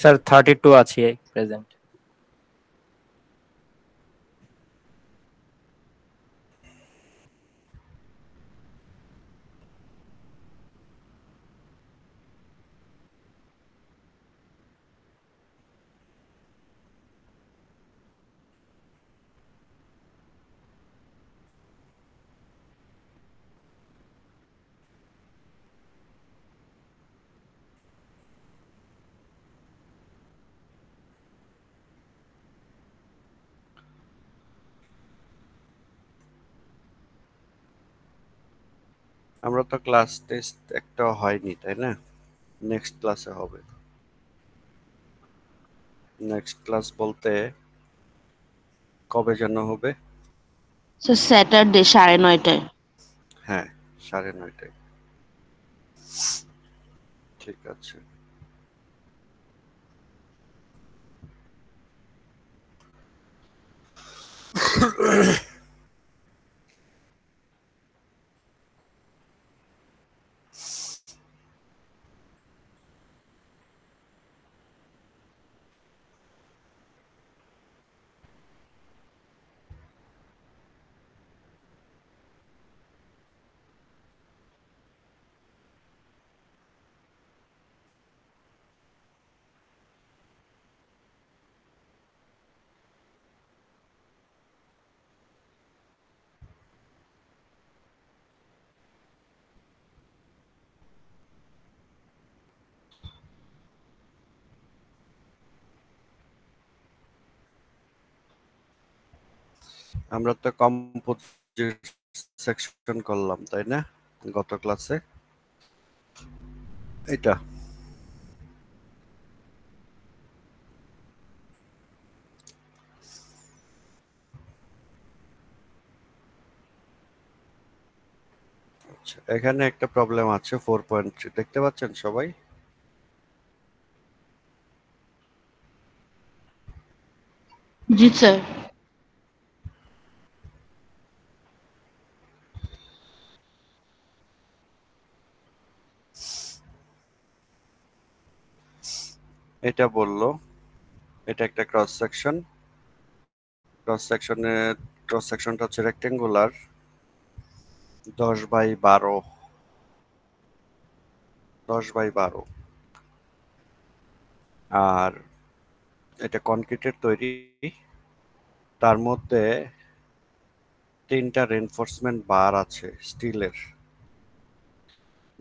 Sir 32 আছি present. আমরা তো ক্লাস টেস্ট একটা হয়নি, তাই না? নেক্সট ক্লাসে হবে। নেক্সট ক্লাস বলতে কবে যেন হবে? স্যার স্যাটারডে 9:30টায়। হ্যাঁ, 9:30টায়। ঠিক আছে। আমরা তো কম্পোজিট সেকশন করলাম, তাই না, গত ক্লাসে? এটা আচ্ছা, এখানে একটা প্রবলেম আছে, 4.3 দেখতে পাচ্ছেন সবাই? জি স্যার। এটা বললো এটা একটা ক্রস সেকশন। ক্রস সেকশনটা হচ্ছে রেক্টেঙ্গুলার, 10/12, 10/12। আর এটা কনক্রিটের তৈরি, তার মধ্যে 3টা রেনফোর্সমেন্ট বার আছে স্টিলের,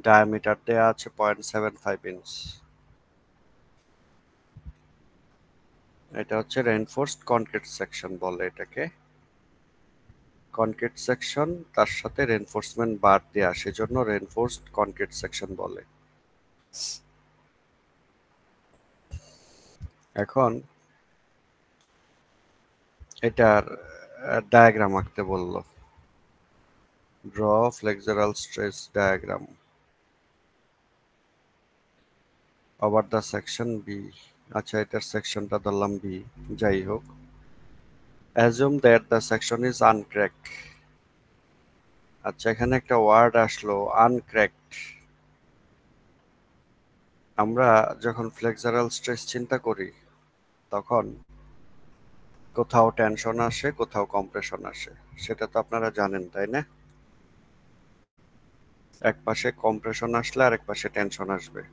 ডায়ামিটার দেয়া আছে 0.75 ইঞ্চ। এটা হচ্ছে রেনফোর্সড কনক্রিট সেকশন বলে এটাকে। কনক্রিট সেকশন তার সাথে রেনফোর্সমেন্ট বার দেয়া, সেজন্য রেনফোর্সড কনক্রিট সেকশন বলে। এখন এটার ডায়াগ্রাম আঁকতে বলল, draw flexural stress diagram over the section B. আচ্ছা, এটার সেকশনটা ধরলাম বি, যাই হোক। Assume that the section is uncracked. আচ্ছা, এখানে একটা ওয়ার্ড আসলো, আনক্র্যাকড। আমরা যখন ফ্লেক্সারাল স্ট্রেস চিন্তা করি তখন কোথাও টেনশন আসে, কোথাও কম্প্রেশন আসে, সেটা তো আপনারা জানেন, তাই না? এক পাশে কম্প্রেশন আসলে আরেক পাশে টেনশন আসবে।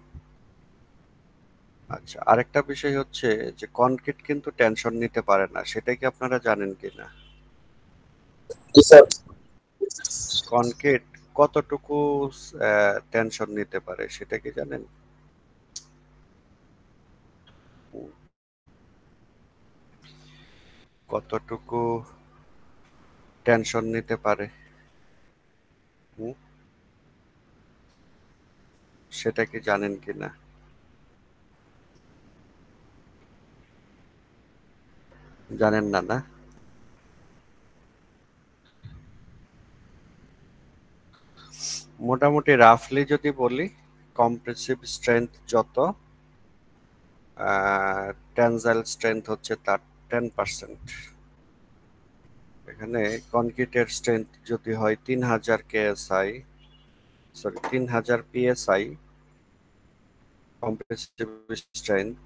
আচ্ছা, আরেকটা বিষয় হচ্ছে যে কনক্রিট কিন্তু টেনশন নিতে পারে না, সেটা কি আপনারা জানেন কিনা? কনক্রিট কতটুকু টেনশন নিতে পারে সেটা কি জানেন? কতটুকু টেনশন নিতে পারে? হুম, সেটা কি জানেন কিনা? জানেন না, না? মোটামুটি রাফলি যদি বলি, কম্প্রেসিভ স্ট্রেংথ যত, টেনজাইল স্ট্রেংথ হচ্ছে তার 10%। এখানে কনক্রিটের স্ট্রেংথ যদি হয় 3000 KSI, sorry 3000 PSI compressive strength,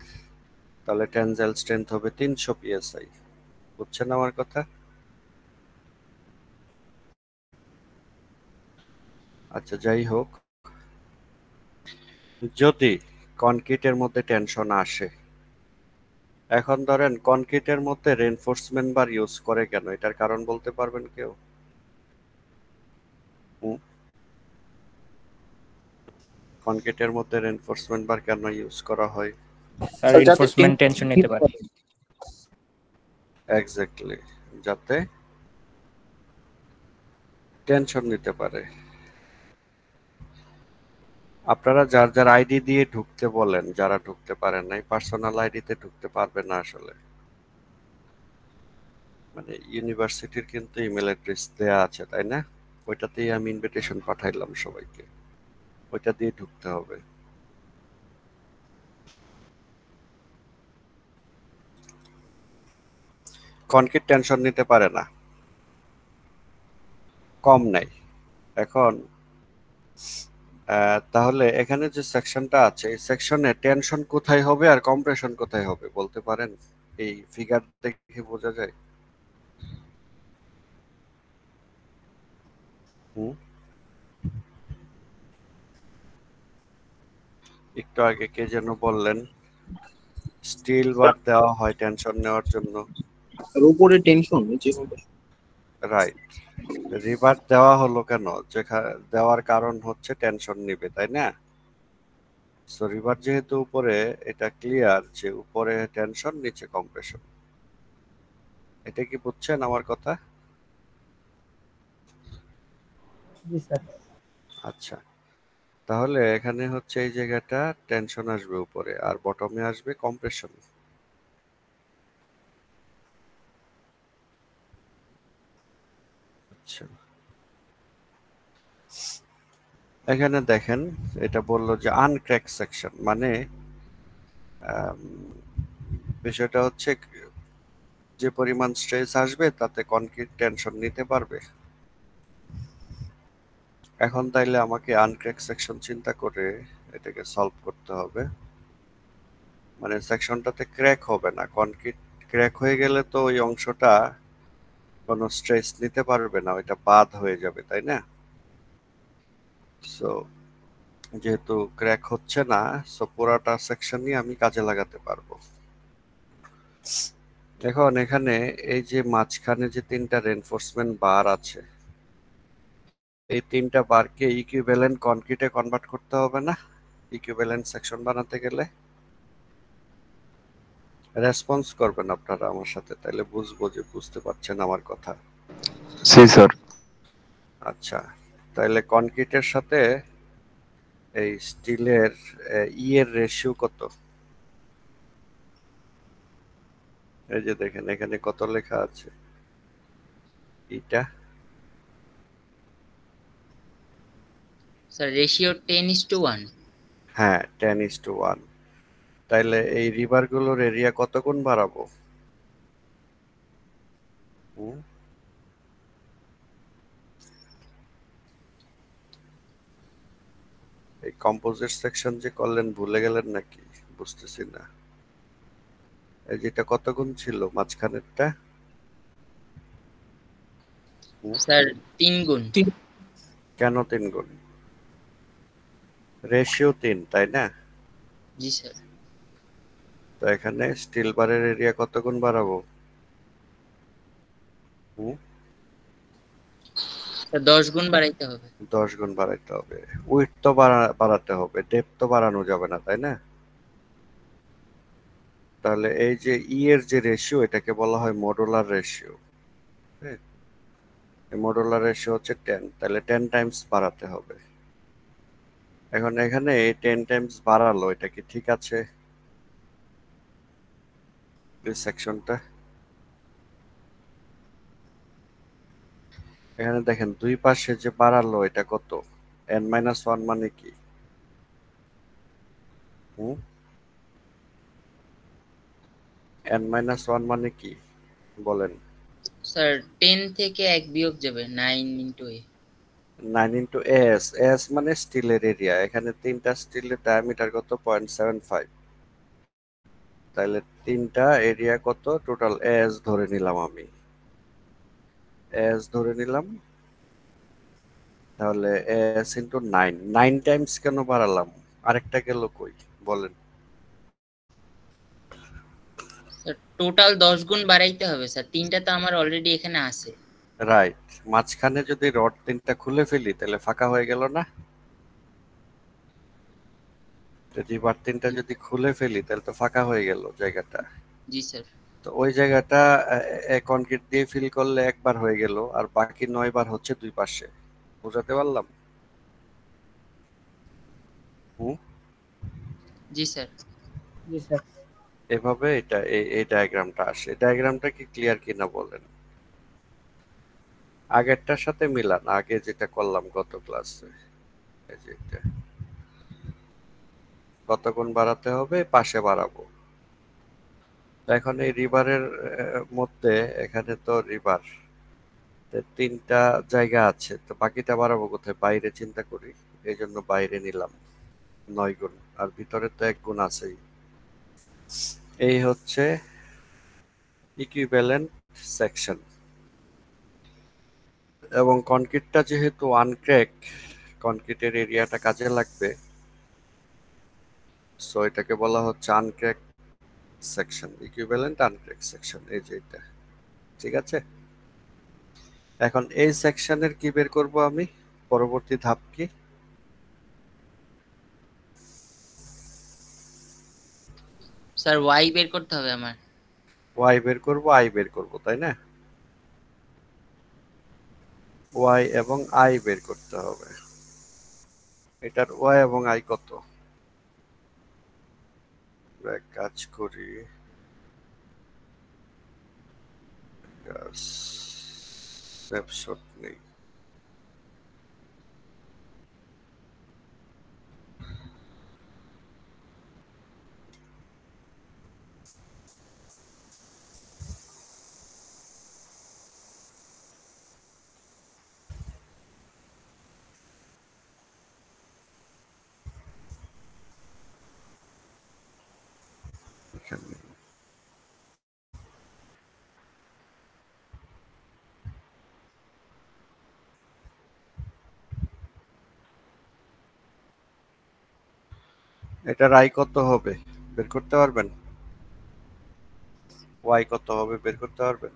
তাহলে টেনজাইল স্ট্রেংথ হবে 300 psi। বুঝছেন আমার কথা? আচ্ছা, যাই হোক, যদি কনক্রিটের মধ্যে টেনশন আসে, এখন ধরেন কনক্রিটের মধ্যে রেনফোর্সমেন্ট বার ইউজ করে কেন, এটার কারণ বলতে পারবেন কেউ? কনক্রিটের মধ্যে রেনফোর্সমেন্ট বার কেন ইউজ করা হয়? স্যার রিইনফোর্সমেন্ট টেনশন নিতে পারে। এক্স্যাক্টলি, যাতে টেনশন নিতে পারে। আপনারা যার যার আইডি দিয়ে ঢুকতে বলেন, যারা ঢুকতে পারেন নাই পার্সোনাল আইডিতে ঢুকতে পারবে না আসলে। মানে ইউনিভার্সিটির কিন্তু ইমেল অ্যাড্রেস দেয়া আছে, তাই না? ওইটাতেই আমি ইনভিটেশন পাঠাইলাম সবাইকে, ওইটা দিয়ে ঢুকতে হবে। কনক্রিট টেনশন নিতে পারে না, কম নাই। এখন তাহলে এখানে যে সেকশনটা আছে, এই সেকশনে টেনশন কোথায় হবে আর কম্প্রেশন কোথায় হবে বলতে পারেন? এই ফিগার দেখে বোঝা যায়। হুম, একটু আগে কে যেন বললেন স্টিল বার দেওয়া হয় টেনশন নেওয়ার জন্য। আর উপরে টেনশন, নিচে কম্প্রেশন। রাইট। রিভার দেওয়া হলো কেন? দেওয়ার কারণ হচ্ছে টেনশন নিবে, তাই না? সো রিভার যেহেতু উপরে, এটা ক্লিয়ার যে উপরে টেনশন নিচে কম্প্রেশন। এটা কি বুঝছেন আমার কথা? জি স্যার। আচ্ছা, তাহলে এখানে হচ্ছে এই জায়গাটা টেনশন আসবে উপরে আর বটমে আসবে কম্প্রেশন। আচ্ছা, এখানে দেখেন এটা বললো যে আনক্র্যাক সেকশন, মানে আম, বিষয়টা হচ্ছে যে পরিমাণ স্ট্রেস আসবে তাতে কনক্রিট টেনশন নিতে পারবে। এখন তাইলে আমাকে আনক্র্যাক সেকশন চিন্তা করে এটাকে সলভ করতে হবে। মানে সেকশনটাতে ক্র্যাক হবে না, কনক্রিট ক্র্যাক হয়ে গেলে তো ওই অংশটা কোনো স্ট্রেস নিতে পারবে না, ওইটা বাদ হয়ে যাবে, তাই না? সো যেহেতু ক্র্যাক হচ্ছে না, সো পুরাটা সেকশনই আমি কাজে লাগাতে পারবো। এখন এখানে এই যে মাঝখানে যে তিনটা রেনফোর্সমেন্ট বার আছে, এই তিনটা বারকে ইকুইভ্যালেন্ট কনক্রিটে কনভার্ট করতে হবে না ইকুইভ্যালেন্ট সেকশন বানাতে গেলে? রেসপন্স করবেন আপনারা আমার সাথে, তাহলে বুঝবো যে বুঝতে পারছেন আমার কথা। জি স্যার। আচ্ছা, তাহলে কনক্রিটের সাথে এই স্টিলের ই এর রেশিও কত? এই যে দেখেন এখানে কত লেখা আছে, এটা স্যার রেশিও 10:1। হ্যাঁ 10:1। তাইলে এই রিভার গুলোর এরিয়া কত গুণ বাড়াবো? হুম? এই কম্পোজিট সেকশন যে করলেন ভুলে গেলেন নাকি? বুঝতেছি না। এই যেটা কত গুণ ছিল মাঝখানেরটা? স্যার 3 গুণ। কেন 3 গুণ? রেশিও 3, তাই না? জি স্যার। তো এখানে স্টিল বারের এরিয়া কত গুণ বাড়াবো? হুম? স্যার 10 গুণ বাড়াইতে হবে। 10 গুণ বাড়াইতে হবে। উইডথ তো বাড়াতে হবে, ডেপথ তো বাড়ানো যাবে না, তাই না? তাহলে এই যে ই এর যে রেশিও, এটাকে বলা হয় মডুলার রেশিও। হ্যাঁ, এই মডুলার রেশিও হচ্ছে 10, তাহলে 10 টাইমস বাড়াতে হবে। এখন এখানে এই 10 টাইমস বাড়ালো, এটা কি ঠিক আছে? এই সেকশনটা এখানে দেখেন দুই পাশে যে বাড়ালো, এটা কত? n-1 মানে কি? হুম? n-1 মানে কি বলেন? স্যার 10 থেকে 1 বিয়োগ যাবে 9 into a। 9 into S, S মানে স্টিলের এরিয়া। এখানে তিনটা স্টিলের ডায়ামিটার কত? 0.75। তাহলে তিনটা এরিয়া কত টোটাল এস ধরে নিলাম আমি, এস ধরে নিলাম। তাহলে এস ইন্টু 9, 9 টাইমস কেন বাড়ালাম? আরেকটা গেল কই বলেন? স্যার টোটাল 10 গুণ বাড়াইতে হবে স্যার, তিনটা তো আমার অলরেডি এখানে আছে। রাইট, মাঝখানে যদি রড তিনটা খুলে ফেলি তাহলে ফাঁকা হয়ে গেল না? রিবার তিনটা যদি খুলে ফেলি তাহলে তো ফাঁকা হয়ে গেল জায়গাটা। জি স্যার। তো ওই জায়গাটা কনক্রিট দিয়ে ফিল করলে একবার হয়ে গেল, আর বাকি 9 বার হচ্ছে দুই পাশে। বুঝাতে পারলাম? হুম। জি স্যার। জি স্যার। এভাবে এটা এই ডায়াগ্রামটা আসে। ডায়াগ্রামটা কি ক্লিয়ার কিনা বলেন? আগেরটার সাথে মিলান, আগে যেটা করলাম গত ক্লাসে। এই যে এটা। কত গুণ বাড়াতে হবে? পাশে বাড়াবো। তো এখন এই রিভারের মধ্যে এখানে তো রিভার তিনটা জায়গা আছে, তো বাকিটা বাড়াবো কোথায়? বাইরে চিন্তা করি, এই জন্য বাইরে নিলাম 9 গুণ, আর ভিতরে তো 1 গুণ আছেই। এই হচ্ছে ইকুইভ্যালেন্ট সেকশন। এবং কনক্রিটটা যেহেতু আনক্র্যাক, কনক্রিটের এরিয়াটা কাজে লাগবে, সো এটাকে বলা হচ্ছে আনক্র্যাক সেকশন, ইকুইভ্যালেন্ট আনক্র্যাক সেকশন। এই যে এটা, ঠিক আছে। এখন এই সেকশনের কি বের করব আমি? পরবর্তী ধাপ কি? স্যার ওয়াই বের করতে হবে আমার। ওয়াই বের করব, আই বের করব, তাই না? ওয়াই এবং আই বের করতে হবে। এটার ওয়াই এবং আই কত? এক কাজ করি, স্ন্যাপশট নেই। এখানে এটার আই কত হবে বের করতে পারবেন? ওয়াই কত হবে বের করতে পারবেন?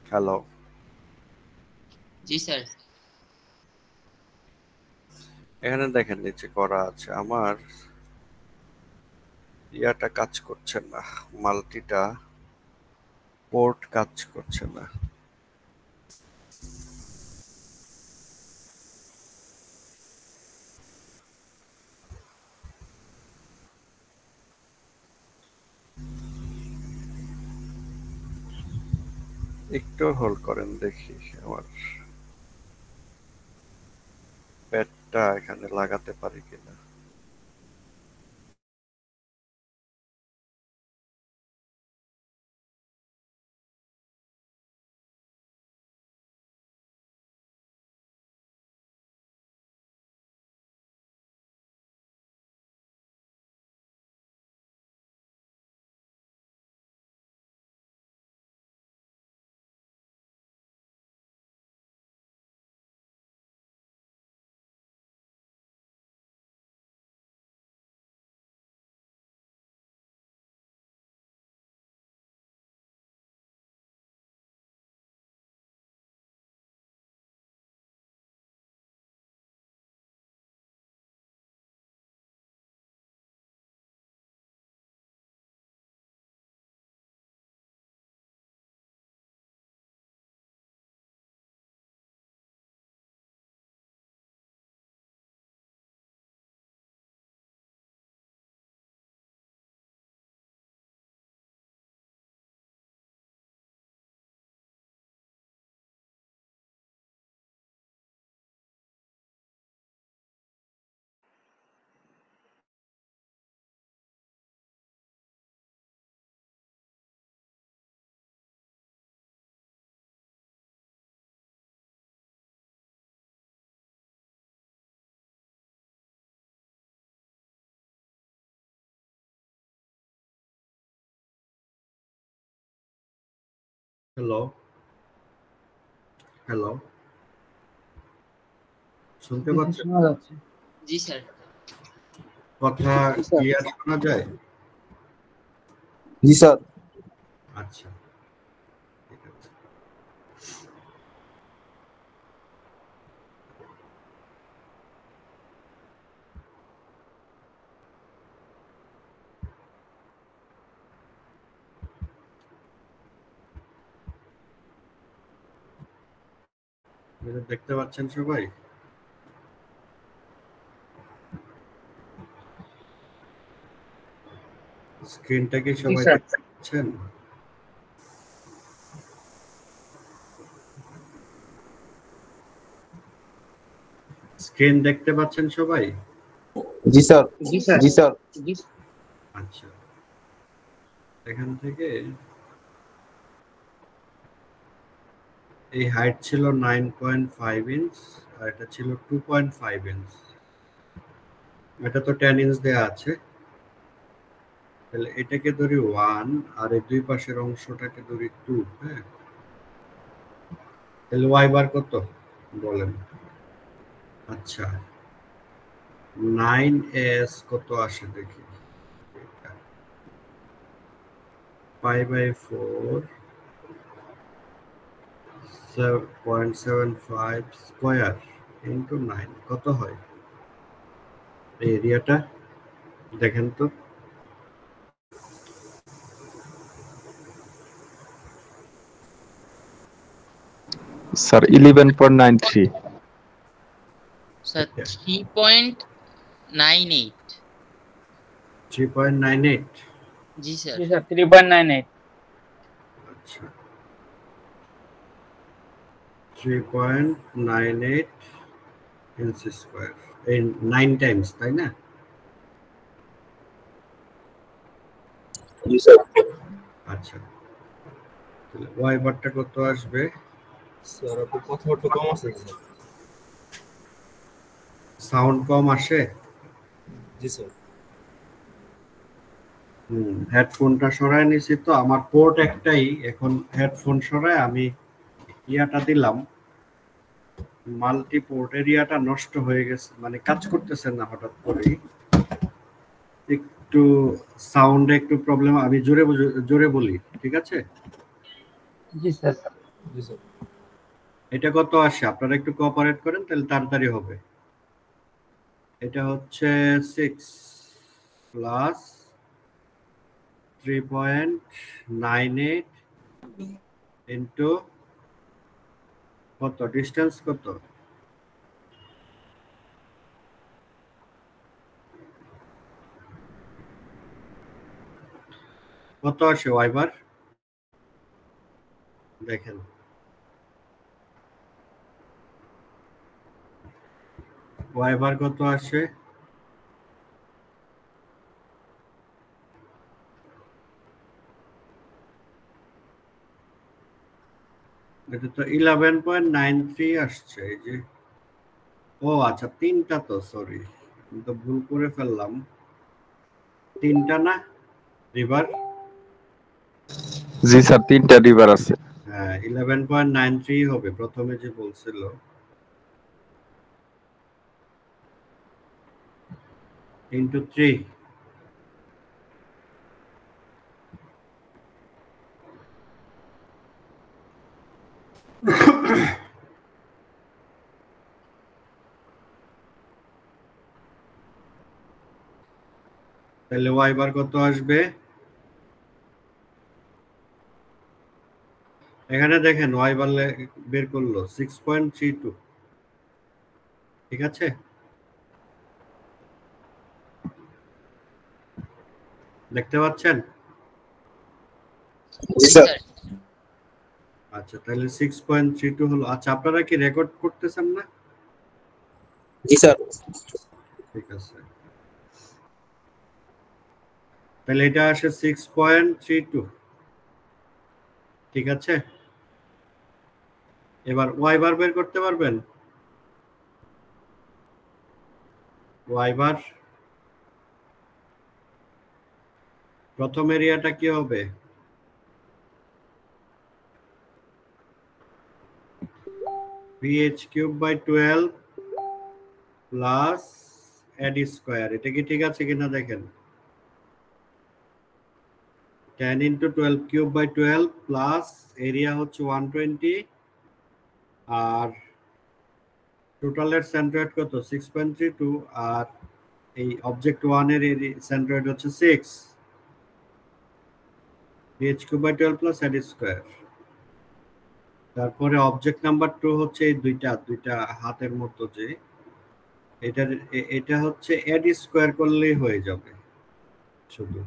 হ্যালো। জি স্যার। এখানে দেখেন নিচে করা আছে, আমার ইয়াটা কাজ করছে না, মাল্টিটা পোর্ট কাজ করছে না। একটু হোল্ড করেন, দেখি আমার প্যাডটা এখানে লাগাতে পারি কিনা। হ্যালো হ্যালো, শুনতে জি স্যার, পাচ্ছেন? শোনা যাচ্ছে। জি স্যার। কথা জি স্যার। ক্লিয়ার শোনা যায়? জি স্যার। আচ্ছা, ঠিক আছে। এটা দেখতে পাচ্ছেন সবাই? স্ক্রিনটা কি জি সবাই স্যার। দেখতে পাচ্ছেন? স্ক্রিন দেখতে পাচ্ছেন সবাই? জি স্যার। জি স্যার। জি স্যার। আচ্ছা, এখান থেকে এই হাইট ছিল 9.5 ইঞ্চ আর এটা ছিল 2.5 ইঞ্চ। এটা তো 10 ইঞ্চ দেয়া আছে, তাহলে এটাকে ধরি 1 আর এই দুই পাশের অংশটাকে ধরি 2। হ্যাঁ, তাহলে y বার কত বলেন? আচ্ছা, 9s কত আসে দেখি। 5/4 0.75 স্কয়ার ইনটু 9 কত হয়? এই এরিয়াটা দেখেন তো। স্যার 11.93। স্যার 3.98। 3.98। জি স্যার। জি স্যার, 3.98। আচ্ছা, 3.98 ইঞ্চ স্কয়ার, এই 9 টাইমস, তাই না? জি স্যার। আচ্ছা, তাহলে y বারটা কত আসবে? স্যার আপনি কথা একটু কম আছে স্যার। সাউন্ড কম আসে? জি স্যার। হেডফোনটা সরায় নিছি তো, আমার পোর্ট একটাই, এখন হেডফোন সরায় আমি ইয়াটা দিলাম, মাল্টি পোর্ট এরিয়াটা নষ্ট হয়ে গেছে, মানে কাজ করতেছে না হঠাৎ করে, একটু সাউন্ডে একটু প্রবলেম। আমি জোরে জোরে বলি, ঠিক আছে? জি স্যার। জি স্যার। এটা কত আসে আপনারা একটু কোঅপারেট করেন, তাহলে তাড়াতাড়ি হবে। এটা হচ্ছে 6 প্লাস 3.98 ইন্টু কত, ডিস্টেন্স কত? কত আসে y বার দেখেন? y বার কত আসে? এটা তো 11.93 আসছে, এই যে। ও আচ্ছা, তিনটা তো, সরি, আমি তো ভুল করে ফেললাম। তিনটা না রিভার? জি স্যার, 3টা রিভার আছে। হ্যাঁ, 11.93 হবে প্রথমে যে বলছিল। ইন্টু 3, তাহলে y বার কত আসবে? এখানে দেখেন y বার বের করলো 6.32, ঠিক আছে? দেখতে পাচ্ছেন? জি জি স্যার। স্যার। আচ্ছা, তাহলে 6.32 হলো। আচ্ছা, আপনারা কি রেকর্ড করতেছেন না? জি স্যার। ঠিক আছে, তাহলে এটা আসে 6.32, ঠিক আছে? এবার y বার বের করতে পারবেন? y বার প্রথম এরিয়াটা কি হবে? bh cube by 12 plus ad square. এটা কি ঠিক আছে কিনা দেখেন। 10 into 12 cube by 12 plus area হচ্ছে 120 আর টোটালের সেন্ট্রয়েড কত 6.32 আর এই অবজেক্ট 1 এর সেন্ট্রয়েড হচ্ছে 6 bh cube by 12 plus ad square. তারপরে অবজেক্ট নাম্বার 2 হচ্ছে এই দুইটা হাতের মতো যে এটা হচ্ছে ad স্কয়ার করলেই হয়ে যাবে। শুধু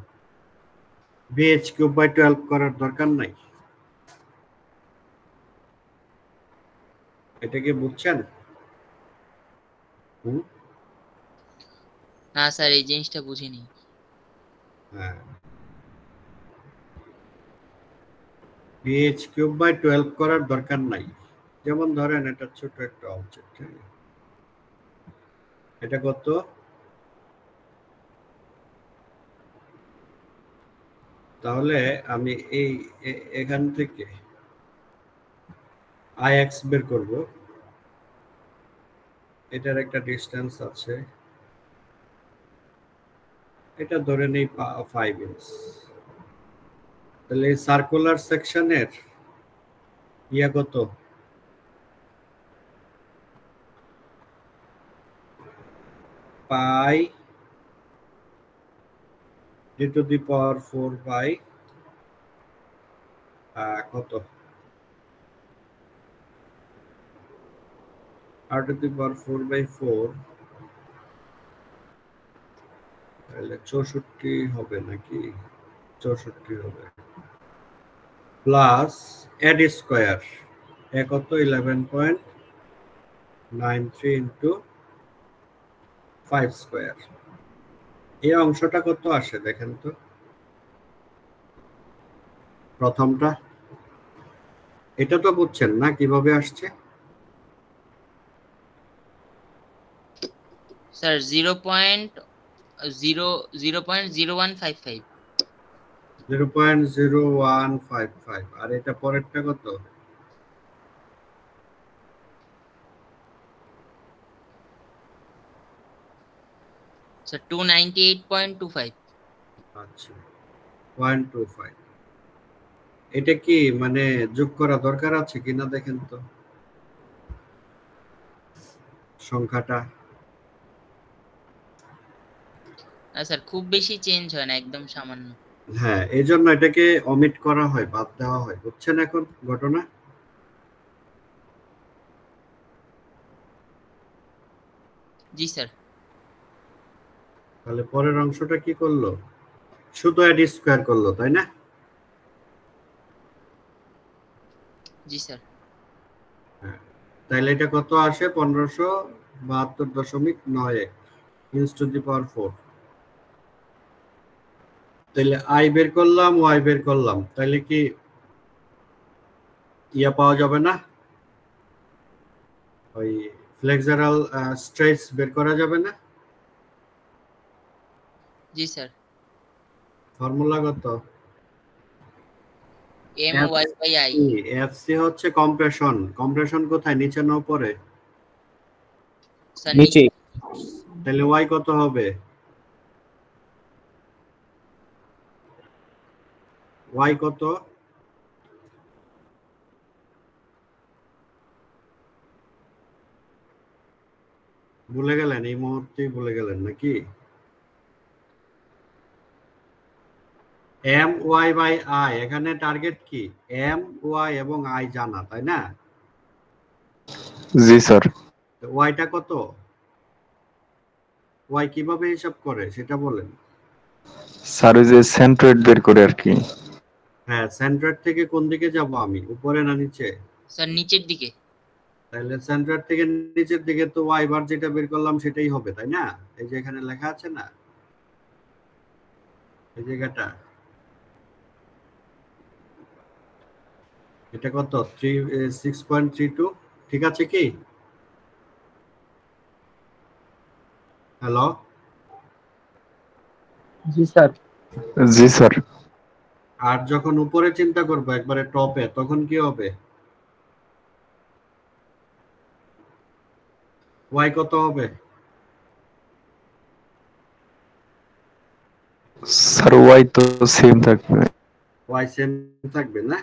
bh কিউব বাই 12 করার দরকার নাই। এটা কি বুঝছেন? না স্যার এই জিনিসটা বুঝিনি। হ্যাঁ, bh কিউব বাই 12 করার দরকার নাই। যেমন ধরেন এটা ছোট একটা অবজেক্ট, এটা কত তাহলে আমি এই এখান থেকে ix বের করব। এটার একটা ডিসটেন্স আছে, এটা ধরে নেই 5 ইঞ্চ। তাহলে সার্কুলার সেকশনের ইয়া কত pi d to the power 4 by কত r to the power 4 by 4 তাহলে 64 হবে নাকি 64 হবে প্লাস ad স্কয়ার কত 11.93 ইনটু 5 স্কয়ার। এই অংশটা কত আসে দেখেন তো, প্রথমটা এটা তো বুঝছেন না কিভাবে আসছে। স্যার 0.0155 0.0155 আর এটা পরেরটা কত স্যার 298.25। আচ্ছা 0.25। এটা কি মানে যোগ করা দরকার আছে কিনা দেখেন তো সংখ্যাটা। না স্যার খুব বেশি চেঞ্জ হয় না, একদম সামান্য। হ্যাঁ, এই জন্য এটাকে অমিট করা হয়, বাদ দেওয়া হয়, বুঝছেন এখন ঘটনা। জি স্যার। তাহলে পরের অংশটা কি করলো, শুধু ad স্কয়ার করলো তাই না। জি স্যার। হ্যাঁ, তাহলে এটা কত আসে 1572.91 ইনস টু দি পাওয়ার 4। তাহলে i বের করলাম y বের করলাম, তাহলে কি ইয়া পাওয়া যাবে না, ওই ফ্লেক্সারাল স্ট্রেস বের করা যাবে না। জি স্যার। ফর্মুলা কত my/i। fc হচ্ছে কম্প্রেশন। কম্প্রেশন কোথায়, নিচে না উপরে? স্যার নিচে। তাহলে y কত হবে, y কত ভুলে গেলেন, এই মুহূর্তেই ভুলে গেলেন নাকি? my/i, এখানে টার্গেট কি my এবং i জানা তাই না। জি স্যার। y টা কত, y কিভাবে হিসাব করে সেটা বলেন। স্যার ওই যে সেন্ট্রয়েড বের করে আর কি। হ্যাঁ, সেন্ট্রয়েড থেকে কোন দিকে যাব আমি, উপরে না নিচে? স্যার নিচের দিকে। তাহলে সেন্ট্রয়েড থেকে নিচের দিকে তো y বার যেটা বের করলাম সেটাই হবে তাই না। এই যে এখানে লেখা আছে না এই জায়গাটা, এটা কত 6.32 ঠিক আছে কি? হ্যালো। জি স্যার। জি স্যার। আর যখন উপরে চিন্তা করবো একবারে টপে, তখন কি হবে? ওয়াই কত হবে? স্যার ওয়াই তো সেম থাকবে। ওয়াই সেম থাকবে না?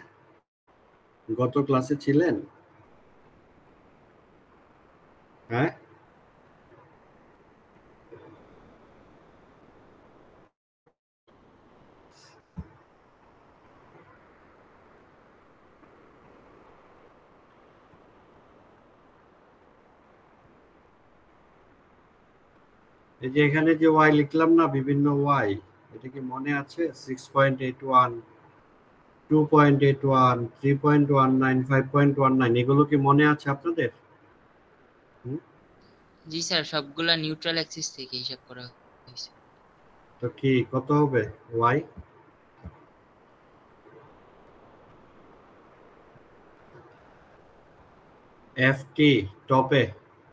গত ক্লাসে ছিলেন? হ্যাঁ, এই যে এখানে যে ওয়াই লিখলাম না, বিভিন্ন ওয়াই, এটা কি মনে আছে? 6.81, 2.81, 3.19, 5.19, এগুলো কি মনে আছে আপনাদের? জি স্যার, সবগুলা নিউট্রাল অ্যাক্সিস থেকে হিসাব করা হয়েছে। তো কি কত হবে ওয়াই? এফটি টপে,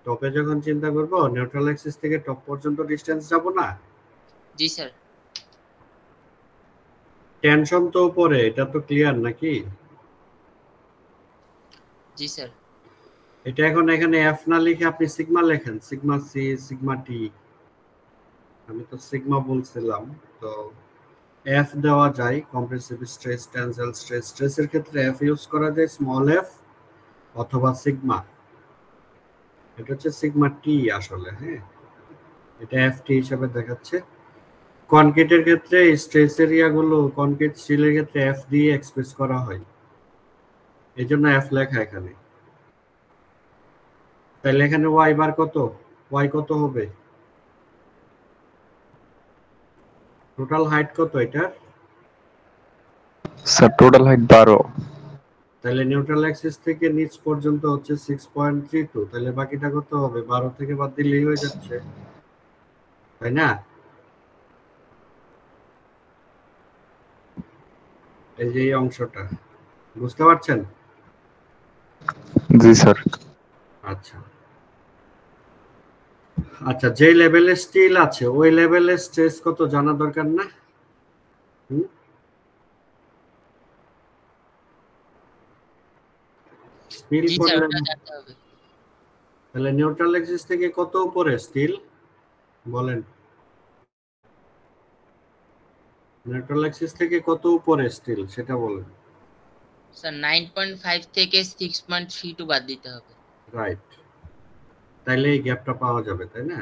টপে যখন চিন্তা করব নিউট্রাল অ্যাক্সিস থেকে টপ পর্যন্ত ডিসটেন্স যাব না? জি স্যার। টেনশন তো উপরে, এটা তো ক্লিয়ার নাকি? জি স্যার। এটা এখন এখানে এফ না লিখে আপনি সিগমা লেখেন, সিগমা সি, সিগমা টি। আমি তো সিগমা বলছিলাম, তো এফ দেওয়া যায়। কম্প্রেসিভ স্ট্রেস, টেনসাইল স্ট্রেস, স্ট্রেসের ক্ষেত্রে এফ ইউজ করা যায়, স্মল এফ অথবা সিগমা। এটা হচ্ছে সিগমা টি আসলে। হ্যাঁ, এটা এফ টি হিসাবে দেখাচ্ছে। কনক্রিটের ক্ষেত্রে স্ট্রেস এরিয়া গুলো কনক্রিট স্টিলের ক্ষেত্রে এফ দিয়ে এক্সপ্রেস করা হয়, এই জন্য এফ লেখা এখানে। তাহলে এখানে ওয়াই বার কত? ওয়াই কত হবে? টোটাল হাইট কত এটার? Sir total height 12। তাহলে নিউট্রাল অ্যাক্সিস থেকে নিচ পর্যন্ত হচ্ছে 6.32, তাহলে বাকিটা কত হবে? 12 থেকে বাদ দিলেই হয়ে যাচ্ছে, তাই না? এই যে এই অংশটা বুঝতে পারছেন? জি স্যার। আচ্ছা আচ্ছা, যে লেভেলে স্টিল আছে ওই লেভেলে স্ট্রেস কত জানা দরকার না? স্টিল জি স্যার, ওটা জানতে হবে। তাহলে নিউট্রাল অ্যাক্সিস থেকে কত উপরে স্টিল বলেন? নিউট্রাল অ্যাক্সিস থেকে কত উপরে স্টিল সেটা বলেন। স্যার 9.5 থেকে 6.32 বাদ দিতে হবে। রাইট, তাইলে এই গ্যাপটা পাওয়া যাবে, তাই না?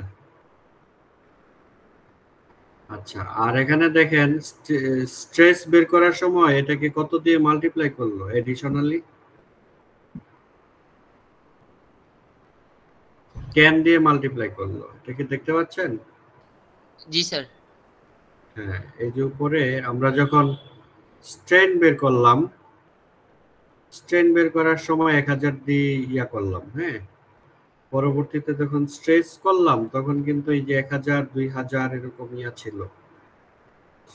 আচ্ছা, আর এখানে দেখেন স্ট্রেস বের করার সময় এটাকে কত দিয়ে মাল্টিপ্লাই করলো এডিশনালি? 10 দিয়ে মাল্টিপ্লাই করলো, এটা কি দেখতে পাচ্ছেন? জি স্যার। হ্যাঁ, এই যে উপরে আমরা যখন স্ট্রেন বের করলাম, স্ট্রেন বের করার সময় 1000 দিয়ে ইয়া করলাম। হ্যাঁ, পরবর্তীতে যখন স্ট্রেস করলাম তখন কিন্তু এই যে 1000, 2000 এরকম ইয়া ছিল।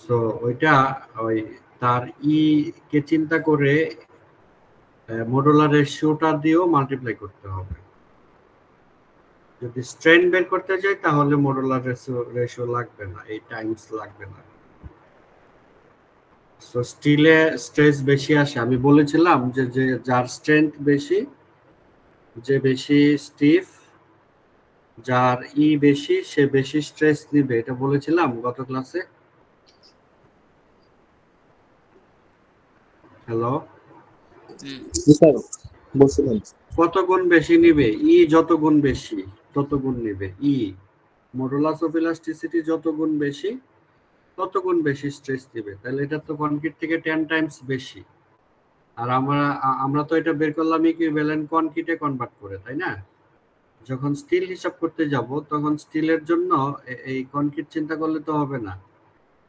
সো ওইটা ওই তার ই কে চিন্তা করে মডুলার রেশিওটা দিয়েও মাল্টিপ্লাই করতে হবে। যদি স্ট্রেন বের করতে যাই তাহলে মডুলার রেশিও লাগবে না, এই টাইমস লাগবে না। সো স্টিলে স্ট্রেস বেশি আসে, আমি বলেছিলাম যে যে যার স্ট্রেংথ বেশি, যে বেশি স্টিফ, যার ই বেশি, সে বেশি স্ট্রেস নিবে, এটা বলেছিলাম গত ক্লাসে। হ্যালো, কত গুণ বেশি নিবে? ই যত গুণ বেশি তত গুণ নিবে। ই মডুলাস অফ ইলাস্টিসিটি যত গুণ বেশি তত গুণ বেশি স্ট্রেস দিবে। তাহলে এটা তো কনক্রিট থেকে 10 টাইমস বেশি। আর আমরা তো এটা বের করলাম ইকুইভ্যালেন্ট কনক্রিটে কনভার্ট করে, তাই না? যখন স্টিল হিসাব করতে যাব তখন স্টিলের জন্য এই কনক্রিট চিন্তা করলে তো হবে না,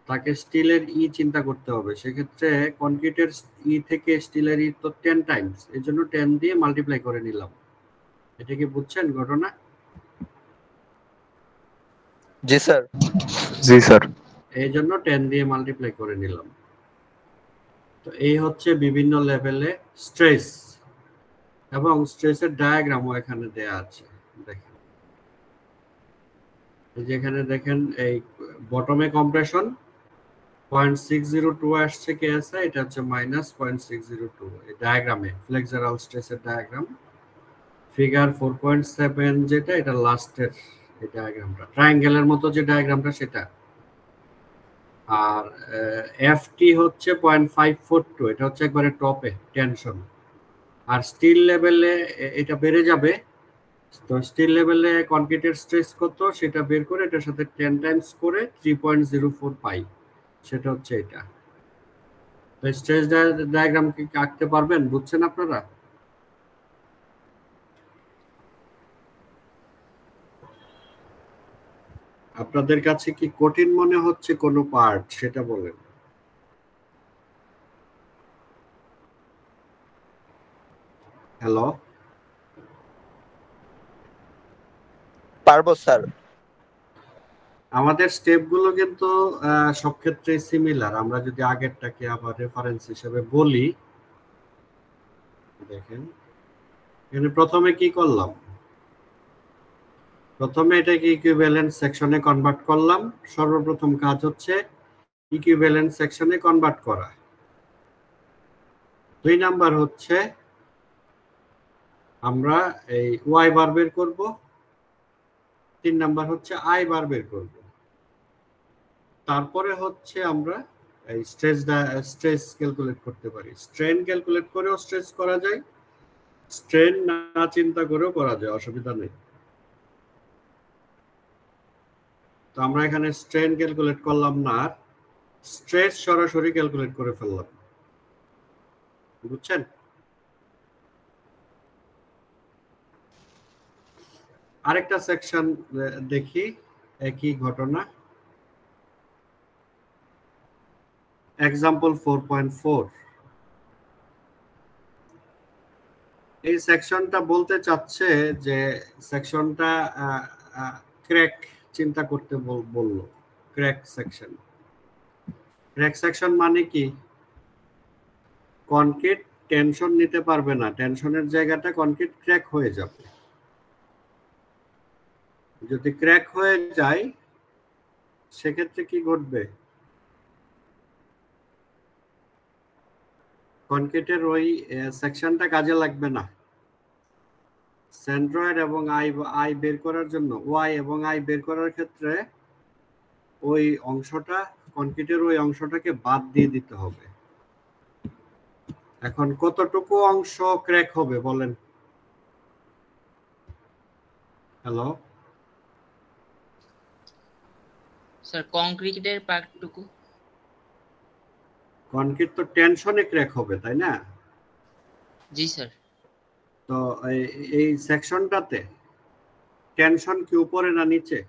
তাকে স্টিলের ই চিন্তা করতে হবে। সেক্ষেত্রে কনক্রিটের ই থেকে স্টিলের ই তো 10 টাইমস, এই জন্য 10 দিয়ে মাল্টিপ্লাই করে নিলাম। এটা কি বুঝছেন ঘটনা? জি স্যার। জি স্যার। এই জন্য 10 দিয়ে মাল্টিপ্লাই করে নিলাম। তো এই হচ্ছে বিভিন্ন লেভেলে স্ট্রেস, এবং স্ট্রেসের ডায়াগ্রামও এখানে দেয়া আছে। দেখেন, যেখানে দেখেন এই বটমে কম্প্রেশন 0.602 আসছে কেএসআই, এটা হচ্ছে -0.602। এই ডায়াগ্রামে ফ্লেক্সারাল স্ট্রেসের ডায়াগ্রাম ফিগার 4.7 যেটা, এটা লাস্টের এই ডায়াগ্রামটা, ট্রায়াঙ্গেলের মতো যে ডায়াগ্রামটা সেটা। আর এফটি হচ্ছে 0.542, এটা হচ্ছে একবারে টপে টেনশন। আর স্টিল লেভেলে এটা বেড়ে যাবে, তো স্টিল লেভেলে কনক্রিটের স্ট্রেস কত সেটা বের করে এটার সাথে 10 টাইমস করে 3.04 পাই, সেটা হচ্ছে এটা। তো স্ট্রেস ডায়াগ্রাম কি আঁকতে পারবেন, বুঝছেন আপনারা? আপনাদের কাছে কি কঠিন মনে হচ্ছে কোনো পার্ট, সেটা বলেন। হ্যালো, পারবো স্যার। আমাদের স্টেপগুলো কিন্তু সব ক্ষেত্রে সিমিলার। আমরা যদি আগেরটাকে আবার রেফারেন্স হিসেবে বলি, দেখেন এখানে প্রথমে কি করলাম, প্রথমে এটাকে ইকুইভ্যালেন্ট সেকশনে কনভার্ট করলাম। সর্বপ্রথম কাজ হচ্ছে ইকুইভ্যালেন্ট সেকশনে কনভার্ট করা। 2 নাম্বার হচ্ছে আমরা এই ওয়াই বার বের করব। 3 নাম্বার হচ্ছে আই বার বের করব। তারপরে হচ্ছে আমরা এই স্ট্রেস ক্যালকুলেট করতে পারি। স্ট্রেন ক্যালকুলেট করেও স্ট্রেস করা যায়, স্ট্রেন না চিন্তা করেও করা যায়, অসুবিধা নেই। তো আমরা এখানে স্ট্রেন ক্যালকুলেট করলাম না, আর স্ট্রেস সরাসরি ক্যালকুলেট করে ফেললাম, বুঝছেন? আরেকটা সেকশন দেখি, একই ঘটনা। এক্সাম্পল 4.4। এই সেকশনটা বলতে চাচ্ছে যে সেকশনটা ক্র্যাক চিন্তা করতে বললো। ক্র্যাক সেকশন, ক্র্যাক সেকশন মানে কি? কনক্রিট টেনশন নিতে পারবে না, টেনশনের জায়গাটা কনক্রিট ক্র্যাক হয়ে যাবে। যদি ক্র্যাক হয়ে যায় সেক্ষেত্রে কি ঘটবে? কনক্রিটের ওই সেকশনটা কাজে লাগবে না। সেন্ট্রয়েড এবং আই বের করার জন্য, ওয়াই এবং আই বের করার ক্ষেত্রে ওই অংশটা, কনক্রিটের ওই অংশটাকে বাদ দিয়ে দিতে হবে। এখন কতটুকু অংশ ক্র্যাক হবে বলেন? হ্যালো স্যার, কংক্রিটের পার্টটুকু। কনক্রিট তো টেনশনে ক্র্যাক হবে, তাই না? জি স্যার। তো এই সেকশনটাতে টেনশন কি উপরে না নিচে?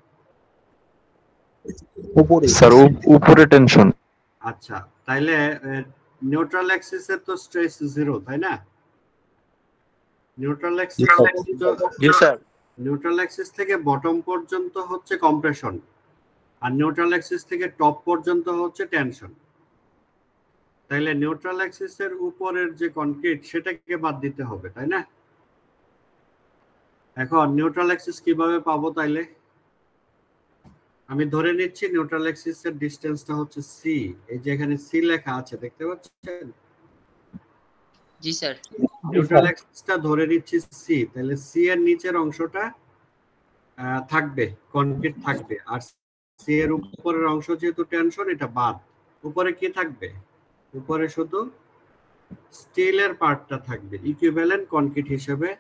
উপরে স্যার উপরে টেনশন। আচ্ছা, তাইলে নিউট্রাল অ্যাক্সিসের তো স্ট্রেস 0, তাই না? নিউট্রাল অ্যাক্সিস, জি স্যার। নিউট্রাল অ্যাক্সিস থেকে বটম পর্যন্ত হচ্ছে কম্প্রেশন, আর নিউট্রাল অ্যাক্সিস থেকে টপ পর্যন্ত হচ্ছে টেনশন। তাইলে নিউট্রাল অ্যাক্সিসের উপরের যে কনক্রিট সেটাকে বাদ দিতে হবে, তাই না? এখন নিউট্রাল অ্যাক্সিস কিভাবে পাবো? তাইলে আমি ধরে নিচ্ছি নিউট্রাল অ্যাক্সিসের ডিসটেন্সটা হচ্ছে সি। এই যে এখানে সি লেখা আছে, দেখতে পাচ্ছেন? জি স্যার। নিউট্রাল অ্যাক্সিসটা ধরে নিচ্ছি সি, তাহলে সি এর নিচের অংশটা থাকবে, কনক্রিট থাকবে, আর সি এর উপরের অংশ যেহেতু টেনশন, এটা বাদ। উপরে কি থাকবে? উপরে শুধু স্টিলের পার্টটা থাকবে। ইকুইভ্যালেন্ট কনক্রিট হিসেবে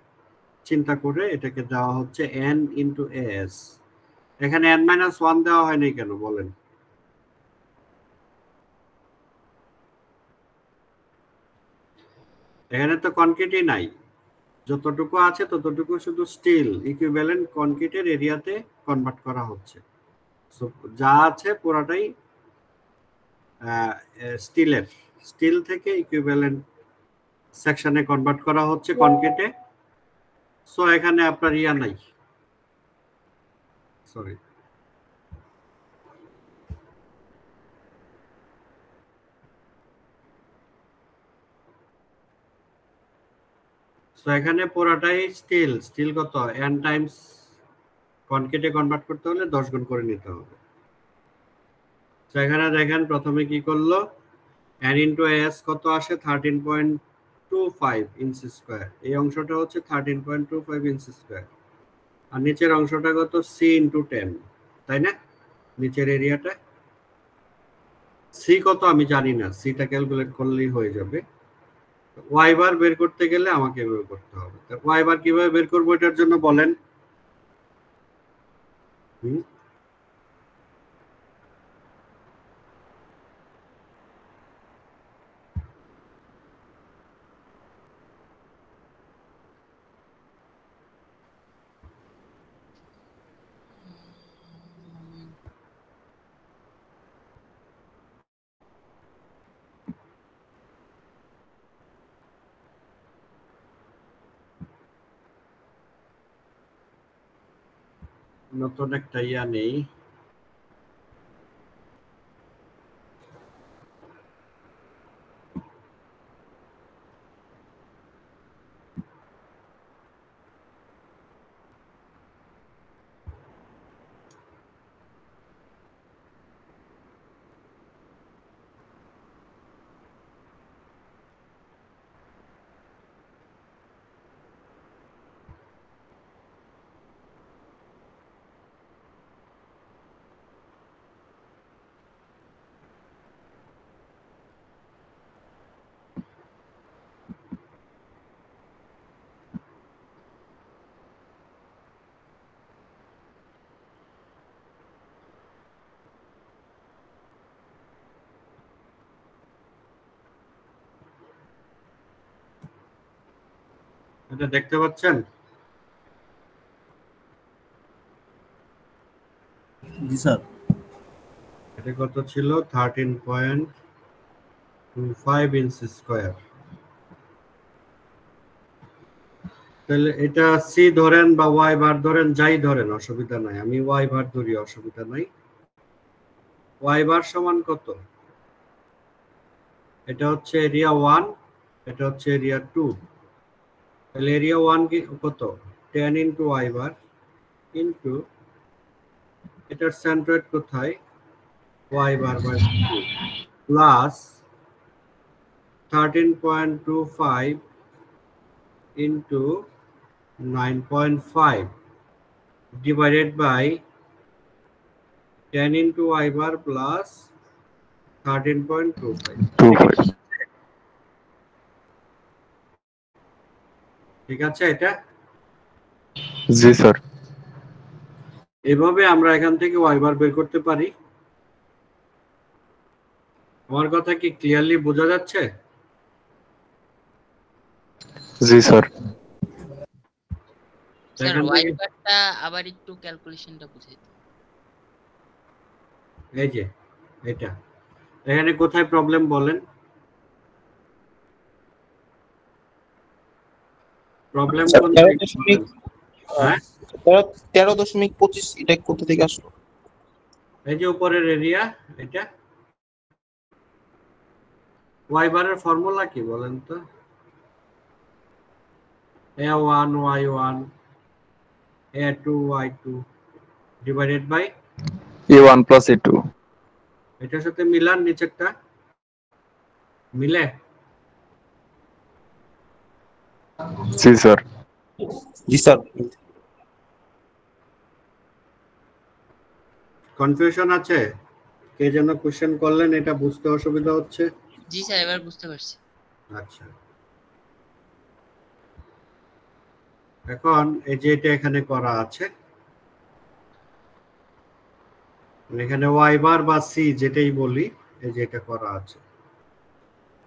চিন্তা করে এটাকে দেওয়া হচ্ছে n ইনটু as। এখানে n-1 দেওয়া হয়নি কেন বলেন? এখানে তো কনক্রিটই নাই, যতটুকু আছে ততটুকু শুধু স্টিল। ইকুইভ্যালেন্ট কনক্রিটের এরিয়াতে কনভার্ট করা হচ্ছে। সো যা আছে পুরোটাই স্টিলের, স্টিল থেকে ইকুইভ্যালেন্ট সেকশনে কনভার্ট করা হচ্ছে কনক্রিটে। সো এখানে আপনার ইয়া নাই, সরি, সো এখানে পুরোটাই স্টিল। স্টিল কত? n টাইমস কনক্রিটে কনভার্ট করতে হলে 10 গুণ করে নিতে হবে। এখানে দেখেন প্রথমে কি করলো, n ইন্টু as কত আসে? 13.2 13.25 ইঞ্চি স্কয়ার, এই অংশটা হচ্ছে 13.25 ইঞ্চি স্কয়ার, আর নিচের অংশটা কত সি ইন্টু 10, তাই না? নিচের এরিয়াটা সি কত আমি জানি না, সিটা ক্যালকুলেট করলেই হয়ে যাবে। ওয়াই বার বের করতে গেলে আমাকে এভাবে করতে হবে। ওয়াই বার কিভাবে বের করবো এটার জন্য বলেন? নতুন একটা ইয়া নেই। এটা দেখতে পাচ্ছেন? জি স্যার। এটা কত ছিল? 13.25 ইঞ্চি স্কয়ার। তাহলে এটা সি ধরেন বা ওয়াই বার ধরেন, যাই ধরেন অসুবিধা নাই, আমি ওয়াই বার ধরি, অসুবিধা নাই। ওয়াই বার সমান কত? এটা হচ্ছে এরিয়া 1, এটা হচ্ছে এরিয়া 2। তাহলে এরিয়া 1 কি কত? 10 ইনটু ওয়াই বার ইনটু এটার সেন্ট্রয়েড কোথায়? Y bar by 2 plus 13.25 into 9.5 divided by 10 into y bar plus 13.25. ঠিক আছে এটা? জি স্যার। এভাবে আমরা এখান থেকে y বার বের করতে পারি। আমার কথা কি ক্লিয়ারলি বোঝা যাচ্ছে? জি স্যার। স্যার ওয়াই বারটা আবার একটু ক্যালকুলেশনটা বুঝাই দিন। এই যে এটা এখানে কোথায় প্রবলেম বলেন? প্রবলেম কোন? 13.25 এটা কোথা থেকে আসলো? এই যে উপরের এরিয়া, এটা ওয়াই বারের ফর্মুলা কি বলেন তো? a1 y1 a2 y2 divided by a1 plus a2। এটার সাথে মিলান নিচেরটা, মিলে? জি স্যার। জি স্যার। কনফিউশন আছে? কে যেন কোশ্চেন করলেন, এটা বুঝতে অসুবিধা হচ্ছে? জি স্যার, এবার বুঝতে পারছি। আচ্ছা, এখন এই যে এটা এখানে করা আছে, এখানে ওয়াই বার বা সি যেটাই বলি, এই যে এটা করা আছে,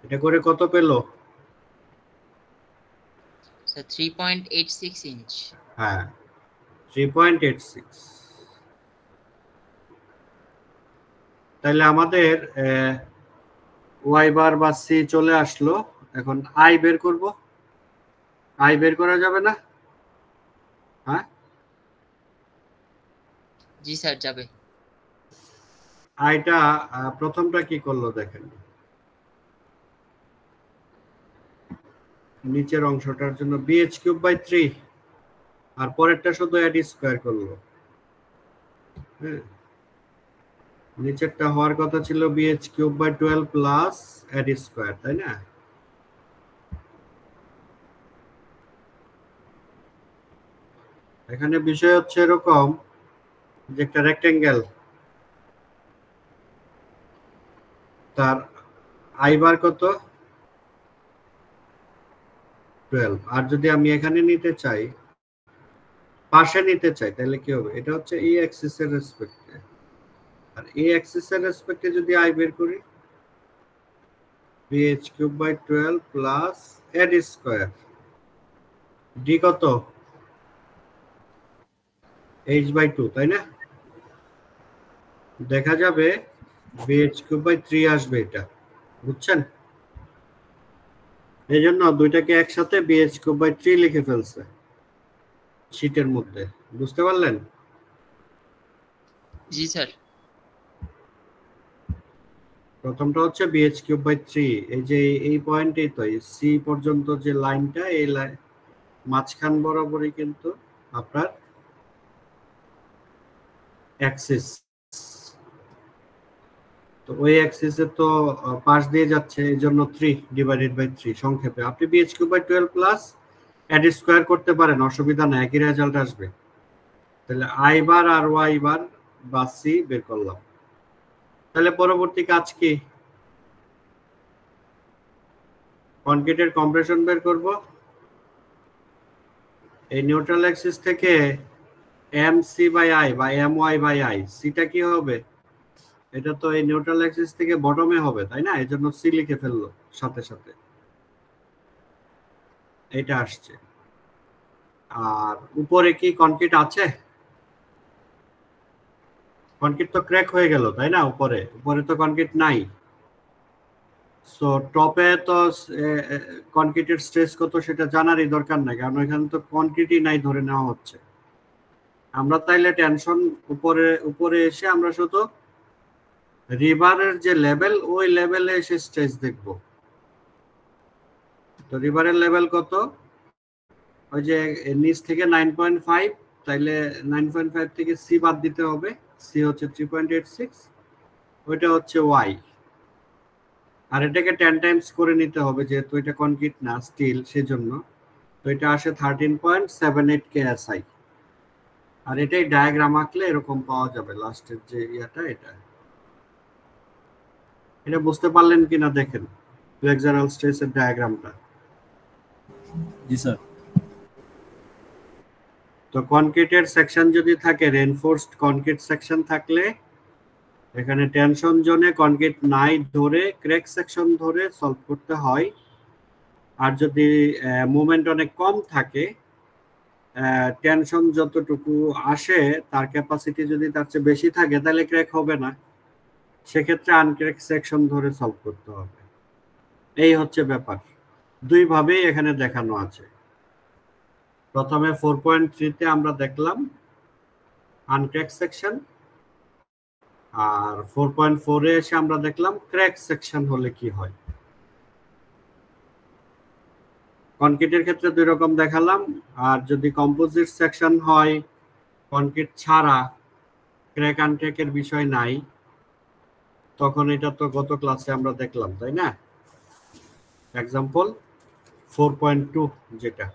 এটা করে কত পেল? Sir 3.86 inch. হ্যাঁ 3.86। তাহলে আমাদের ওয়াই বার বা সি চলে আসলো। এখন আই বের করব। আই বের করা যাবে না? হ্যাঁ জি স্যার যাবে। আইটা প্রথমটা কি করলো দেখেন, নিচের অংশটার জন্য bh³/3 আর পরেরটা শুধু অ্যাড স্কয়ার করলো। হ্যাঁ, নিচেরটা হওয়ার কথা ছিল bh³/12 প্লাস অ্যাড স্কয়ার, তাই না? এখানে বিষয় হচ্ছে এরকম যে একটা রেক্টেঙ্গেল, তার আই বার কত 12, আর যদি আমি এখানে নিতে চাই, পাশে নিতে চাই, তাহলে কি হবে? এটা হচ্ছে এই অ্যাক্সিস এর রেসপেক্টে, আর এই অ্যাক্সিস এর রেসপেক্টে যদি আই বের করি bh³ / 12 plus ad square, D কত h/2, তাই না? দেখা যাবে bh³ / 3 আসবে, এটা বুঝছেন? এই জন্য দুইটাকে একসাথে bh³/3 লিখে ফেলছে শীটের মধ্যে, বুঝতে পারলেন? জি স্যার। প্রথমটা হচ্ছে bh³/3, এই যে এই পয়েন্টেই তো সি পর্যন্ত যে লাইনটা, এই লাইন মাঝখান বরাবরই কিন্তু আপনার অ্যাক্সিস, তো ওই অ্যাক্সিসে তো পাশ দিয়ে যাচ্ছে, এই জন্য 3/3 সংক্ষেপে আপনি bh³/12 প্লাস অ্যাড স্কয়ার করতে পারেন, অসুবিধা নাই, একই রেজাল্ট আসবে। তাহলে I bar R y bar বা সি বের করলাম। তাহলে পরবর্তী কাজ কি? কনক্রিটের কম্প্রেশন বের করব। এই নিউট্রাল অ্যাক্সিস থেকে mc/i বা my/i, সিটা কি হবে? এটা তো এই নিউট্রাল অ্যাক্সিস থেকে বটমে হবে, তাই না? এজন্য সি লিখে ফেললো সাথে সাথে, এটা আসছে। আর উপরে কি কনক্রিট আছে? কনক্রিট তো ক্র্যাক হয়ে গেল, তাই না? উপরে তো কনক্রিট নাই। সো টপে তো কনক্রিটের স্ট্রেস কত সেটা জানারই দরকার নাই, কারণ এখানে তো কনক্রিটই নাই ধরে নেওয়া হচ্ছে। আমরা তাইলে টেনশন উপরে এসে আমরা শুধু রিভারের যে লেভেল, ওই লেভেলে এসে স্ট্রেস দেখব। তো রিভারের লেভেল কত? ওই যে নিচ থেকে 9.5, তাইলে 9.5 থেকে সি বাদ দিতে হবে, সি হচ্ছে 3.86, ওইটা হচ্ছে ওয়াই, আর এটাকে 10 টাইমস করে নিতে হবে যেহেতু এটা কনক্রিট না, স্টিল, সেজন্য। তো এটা আসে 13.78 কেএসআই, আর এটাই ডায়াগ্রাম আঁকলে এরকম পাওয়া যাবে লাস্টের যে ইয়াটা। এটা বুঝতে পারলেন কিনা দেখেন ফ্লেক্সারাল স্ট্রেসের ডায়াগ্রামটা। জি স্যার। তো কনক্রিটের সেকশন যদি থাকে, রেইনফোর্সড কনক্রিট সেকশন থাকলে এখানে টেনশন জোনে কনক্রিট নাই ধরে ক্র্যাক সেকশন ধরে সলভ করতে হয়। আর যদি মোমেন্ট অনেক কম থাকে, টেনশন যতটুকু আসে তার ক্যাপাসিটি যদি তার চেয়ে বেশি থাকে, তাহলে ক্র্যাক হবে না, সেক্ষেত্রে আনক্র্যাক সেকশন ধরে সলভ করতে হবে। এই হচ্ছে ব্যাপার, দুই ভাবেই এখানে দেখানো আছে। প্রথমে 4.3 তে আমরা দেখলাম আনক্র্যাক সেকশন, আর 4.4 এ এসে আমরা দেখলাম ক্র্যাক সেকশন হলে কি হয়। কনক্রিটের ক্ষেত্রে দুই রকম দেখালাম, আর যদি কম্পোজিট সেকশন হয়, কনক্রিট ছাড়া, ক্র্যাক আনক্র্যাকের বিষয় নাই, তখন এটা তো গত ক্লাসে আমরা দেখলাম, তাই না? এক্সাম্পল 4.2 যেটা,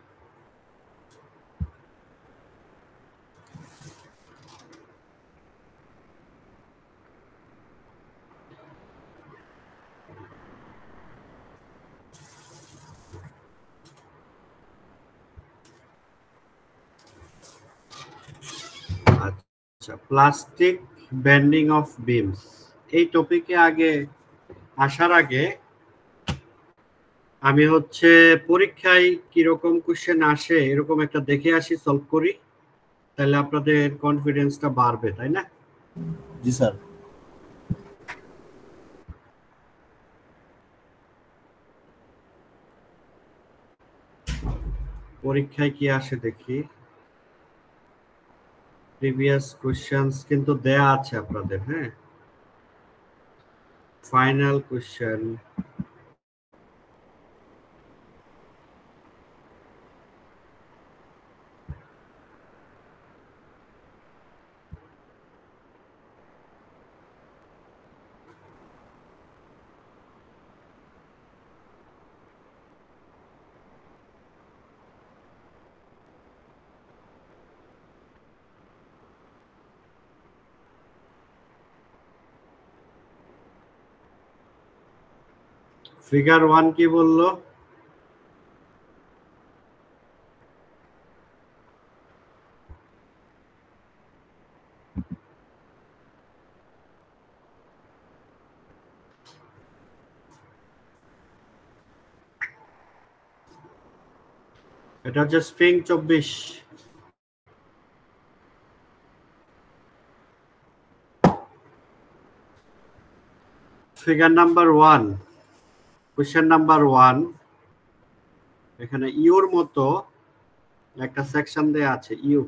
আচ্ছা, প্লাস্টিক বেন্ডিং অফ বিমস, এই টপিকে আগে আসার আগে আমি হচ্ছে পরীক্ষায় কিরকম কোশ্চেন আসে এরকম একটা দেখে আসি, সলভ করি, তাহলে আপনাদের কনফিডেন্সটা বাড়বে, তাই না? জি স্যার। পরীক্ষায় কি আসে দেখি। প্রিভিয়াস কোশ্চেনস কিন্তু দেয়া আছে আপনাদের, হ্যাঁ, ফাইনাল কোশ্চেন। ফিগার 1 কি বললো? এটা হচ্ছে string 24। Figure number 1, question number 1, এখানে ইউর মতো একটা সেকশন দেয়া আছে। ইউ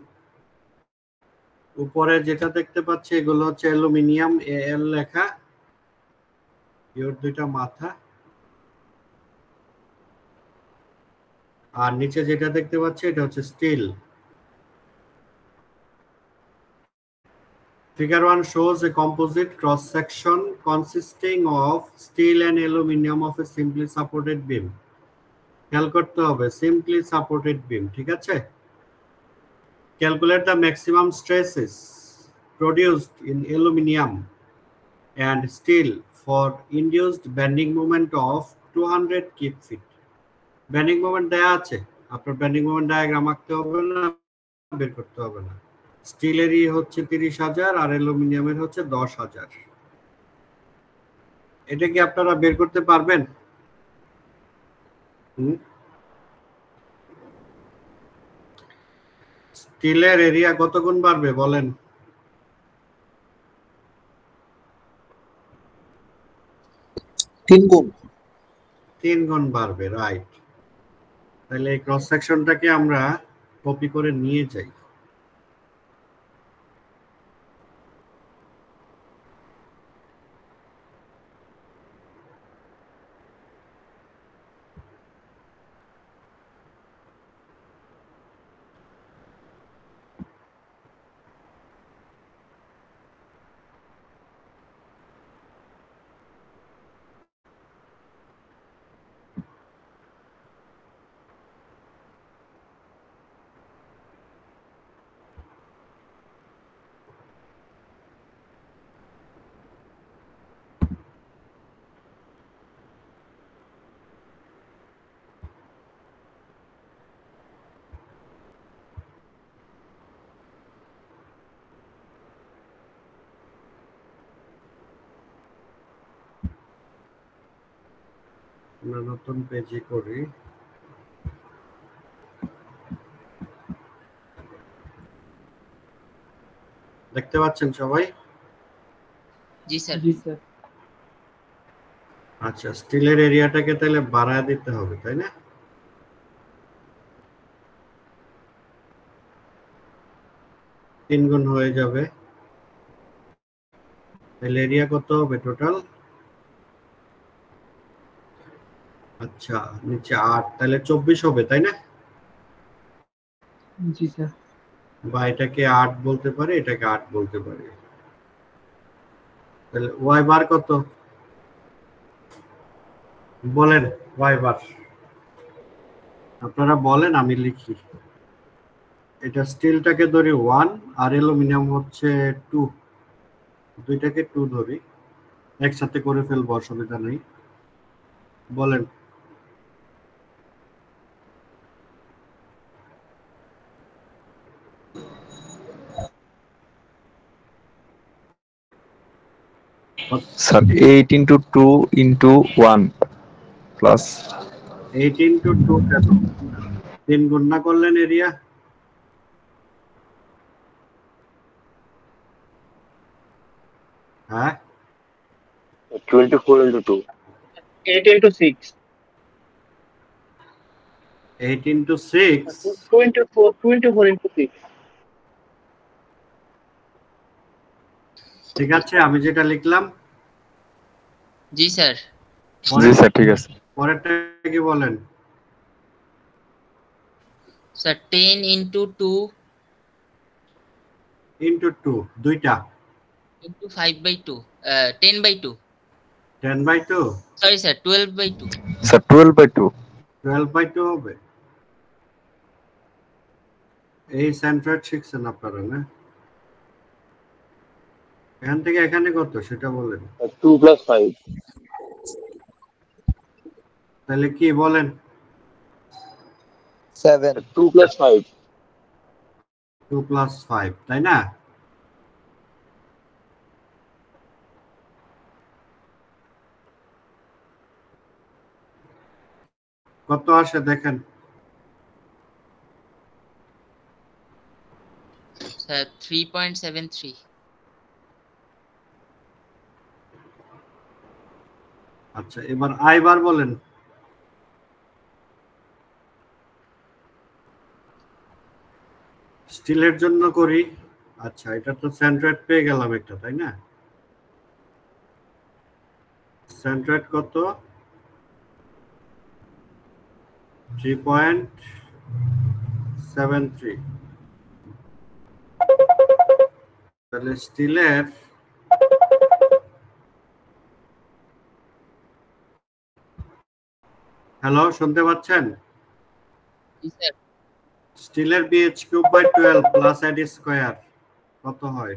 উপরে যেটা দেখতে পাচ্ছি এগুলো হচ্ছে অ্যালুমিনিয়াম, এল লেখা, ইউর দুইটা মাথা। আর নিচে যেটা দেখতে পাচ্ছি এটা হচ্ছে still. Figure 1 shows a composite cross section consisting of steel and aluminum of a simply supported beam. খেয়াল করতে হবে simply supported beam, ঠিক আছে? Calculate the maximum stresses produced in aluminum and steel for induced bending moment of 200 kip feet. Bending moment দেয়া আছে, আপনার bending moment diagram আঁকতে হবে না, বের করতে হবে না। স্টিলেরই হচ্ছে 30,000 আর অ্যালুমিনিয়ামের হচ্ছে 10,000। এটা কি আপনারা বের করতে পারবেন? স্টিলের এরিয়া কত গুণ বাড়বে বলেন? 3 গুণ। 3 গুণ বাড়বে, রাইট। তাহলে এই ক্রস সেকশনটাকে আমরা কপি করে নিয়ে যাই। নতুন পেজে করি। দেখতে পাচ্ছেন সবাই? জি স্যার। জি স্যার। আচ্ছা, স্টিলের এরিয়াটাকে তাহলে বাড়ায় দিতে হবে, তাই না? তিন গুণ হয়ে যাবে। তাহলে এরিয়া কত হবে টোটাল? আচ্ছা, নিচে 8, তাহলে 24 হবে, তাই না? জি স্যার। বা এটাকে 8 বলতে পারে, এটাকে 8 বলতে পারে। তাহলে ওয়াই বার কত বলেন? ওয়াই বার আপনারা বলেন, আমি লিখি। এটা স্টিলটাকে ধরি 1 আর অ্যালুমিনিয়াম হচ্ছে 2, দুইটাকে 2 ধরি, একসাথে করে ফেলবো, অসুবিধা নেই। বলেন। Sir 8 into 2 into 1 plus 8 into 2 কেন? 3 গুণ না করলেন এরিয়া? হ্যাঁ, 24 into 2. 8 into 6. 8 into 6, 24 into 6. ঠিক আছে। আমি যেটা লিখলাম, জি স্যার। জি স্যার, ঠিক আছে। পরেরটা কি বলেন? স্যার 10 into 2 into 2, দুইটা into 5/2, 10/2, 10/2, সরি স্যার 12/2। স্যার 12/2 12/2 হবে। এই সেন্ট্রয়েড শিখছেন আপনারা না? এখান থেকে এখানে কত সেটা বলেন। 2 plus 5. তাহলে কি বলেন? 7 2 plus 5 2 + 5, তাই না? কত আসে দেখেন? স্যার 3.73। আচ্ছা, এবার আই বার বলেন। স্টিলের জন্য করি। আচ্ছা, এটা তো সেন্ট্রয়েড পেয়ে গেলাম একটা, তাই না? সেন্ট্রয়েড কত? 3.73। তাহলে স্টিলের হ্যালো, শুনতে পাচ্ছেন? জি স্যার। স্টিলের BH³/12 প্লাস AD স্কয়ার কত হয়?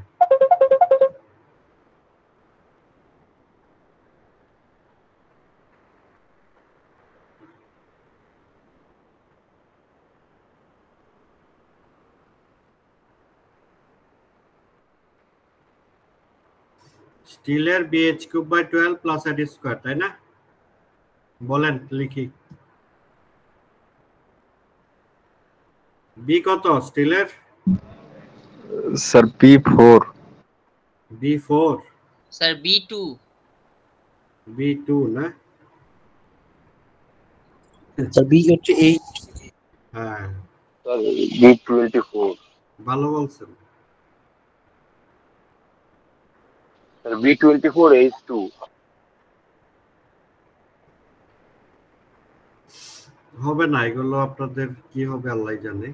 স্টিলের BH³/12 প্লাস AD স্কয়ার, তাই না? বলেন, লিখি। বি কত স্টিলের? Sir P4 B4 sir B2। B2 না? স্যার বি হচ্ছে 8 হ্যাঁ, স্যার B24 ভালো বলছেন। স্যার B24 H2 হবে না, এগুলো আপনাদের কি হবে আল্লাহ জানে।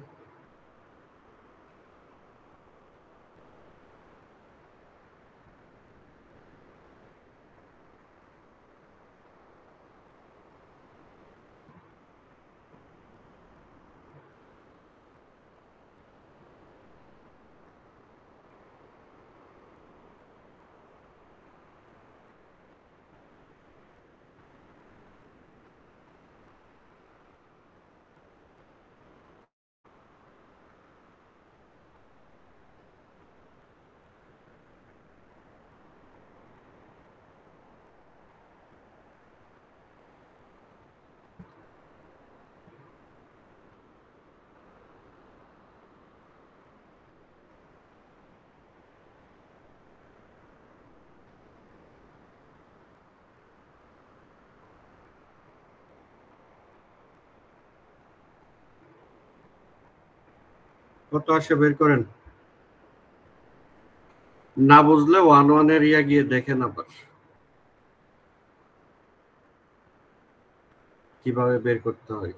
কত আসে বের করেন। না বুঝলে 1 এর ইয়া গিয়ে দেখেন আবার কিভাবে বের করতে হয়।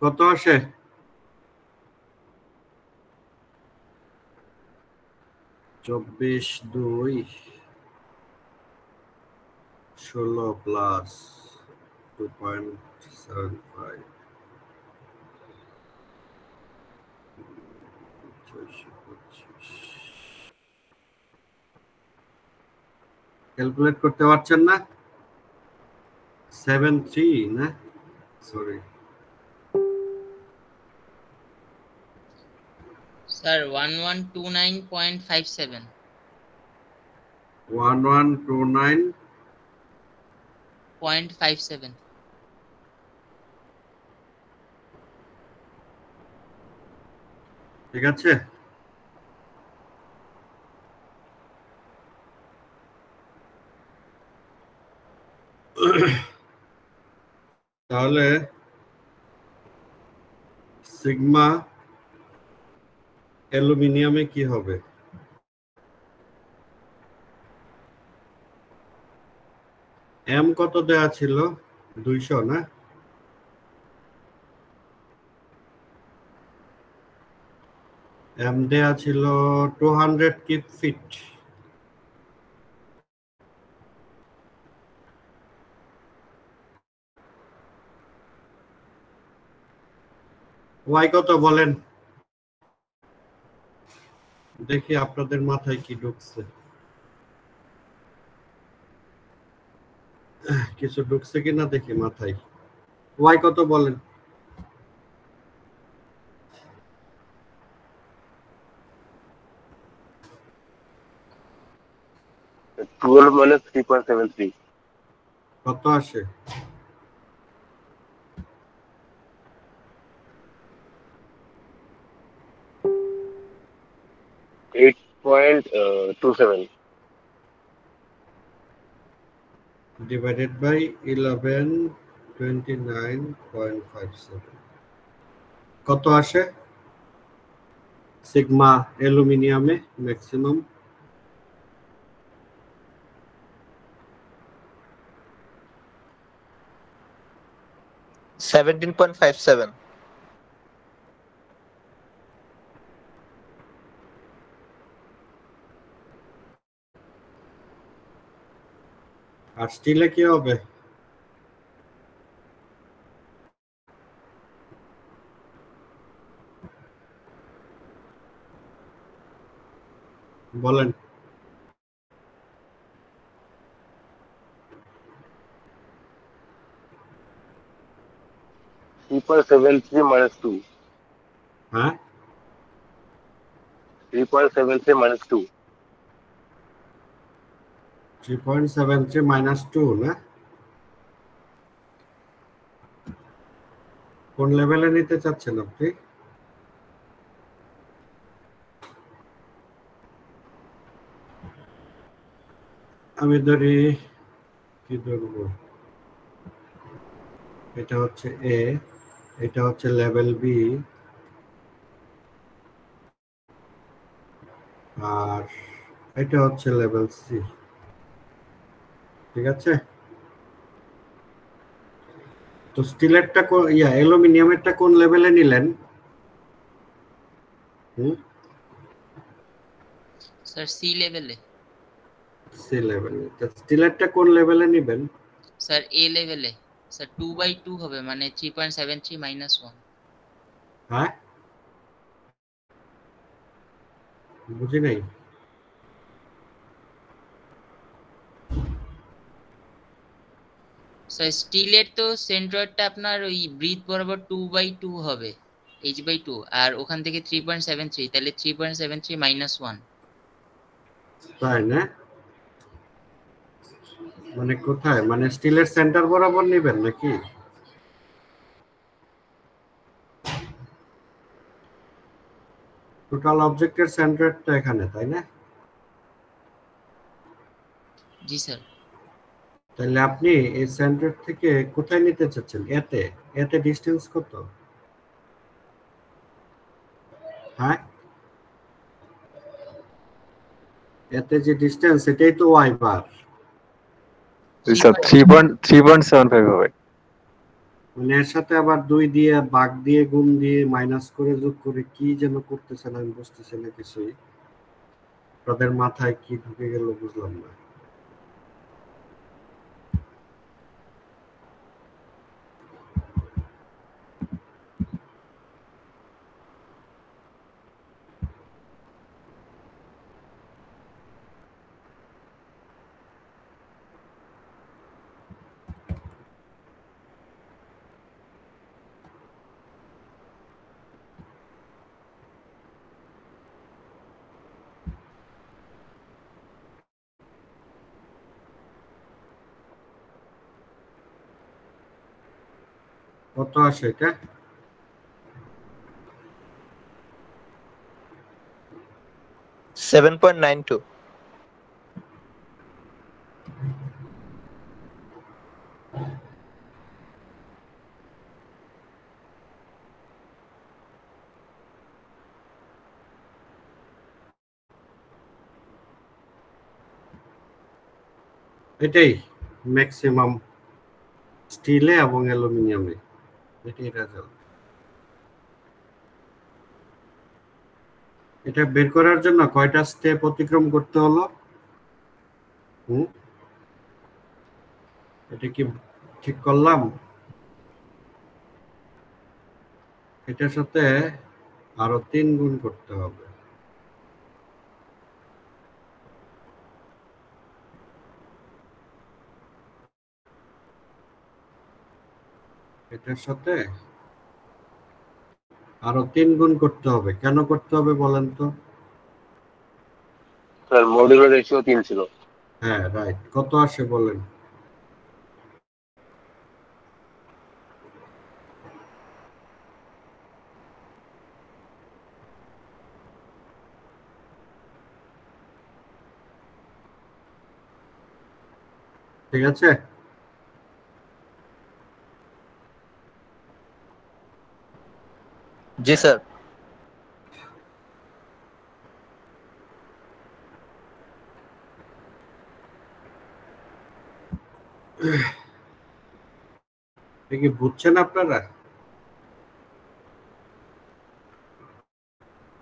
কত আসে? 24 2 16 প্লাস 2.75 ক্যালকুলেট করতে পারছেন না? 73 না, সরি স্যার 1129.57। 1129.57। ঠিক আছে। তাহলে সিগমা অ্যালুমিনিয়ামে কি হবে? এম কত দেয়া ছিল? 200 না? এম দেয়া ছিল 200 কিউব ফিট। ওয়াই কত বলেন দেখি আপনাদের মাথায় কি ঢুকছে কিছু ঢুকছে কিনা দেখি মাথায় ওয়াই কত বলেন 12 minus 3.73. কত আসে 8.27. divided by 11 29.57 কত আসে সিগমা অ্যালুমিনিয়ামে ম্যাক্সিমাম 17.57. আর স্টিলে কি হবে বলেন 3.73 minus 2. হ্যাঁ 3.73 minus 2. 3.73 minus 2 না কোন লেভেলে নিতে চাচ্ছেন আপনি আমি ধরি কি ধরবো এটা হচ্ছে এ এটা হচ্ছে লেভেল বি আর এটা হচ্ছে লেভেল সি ঠিক আছে তো স্টিলেরটা অ্যালুমিনিয়ামেরটা কোন লেভেলে নিলেন স্যার সি লেভেলে সি লেভেলে তো স্টিলেরটা কোন লেভেলে নেবেন স্যার এ লেভেলে স্যার 2/2 হবে মানে 3.73 minus 1 হ্যাঁ বুঝি নাই স্যার স্টিলের তো সেন্ট্রয়েডটা আপনার ওই ব্রিথ বরাবর 2/2 হবে h/2 আর ওখান থেকে 3.73 তাহলে 3.73 minus 1 তাই না মানে কোথায় মানে স্টিলের সেন্টার বরাবর নেবেন নাকি টোটাল অবজেক্টের সেন্টারটা এখানে তাই না জি স্যার তাহলে আপনি এই সেন্টার থেকে কোথায় নিতে চাচ্ছেন এতে ডিসটেন্স কত হ্যাঁ এতে যে ডিসটেন্স এটাই তো ওয়াই বার স্যার 3.75 হবে মানে এর সাথে আবার 2 দিয়ে ভাগ দিয়ে গুণ দিয়ে মাইনাস করে যোগ করে কি যেন করতেছেন আমি বুঝতেছি না কিছুই তাদের মাথায় কি ঢুকে গেল বুঝলাম না কত আসে এটা 7.92. এটাই ম্যাক্সিমাম স্টিলে এবং অ্যালুমিনিয়ামে এটাই রেজাল্ট এটা বের করার জন্য কয়টা স্টেপ অতিক্রম করতে হলো এটা কি ঠিক করলাম এটার সাথে আরো 3 গুণ করতে হবে। এটার সাথে আরো 3 গুণ করতে হবে। কেন করতে হবে বলেন তো? স্যার মডিউলার রেশিও 3 ছিল। হ্যাঁ, রাইট। কত আসে বলেন? ঠিক আছে? জি স্যার। কি বুঝছেন আপনারা?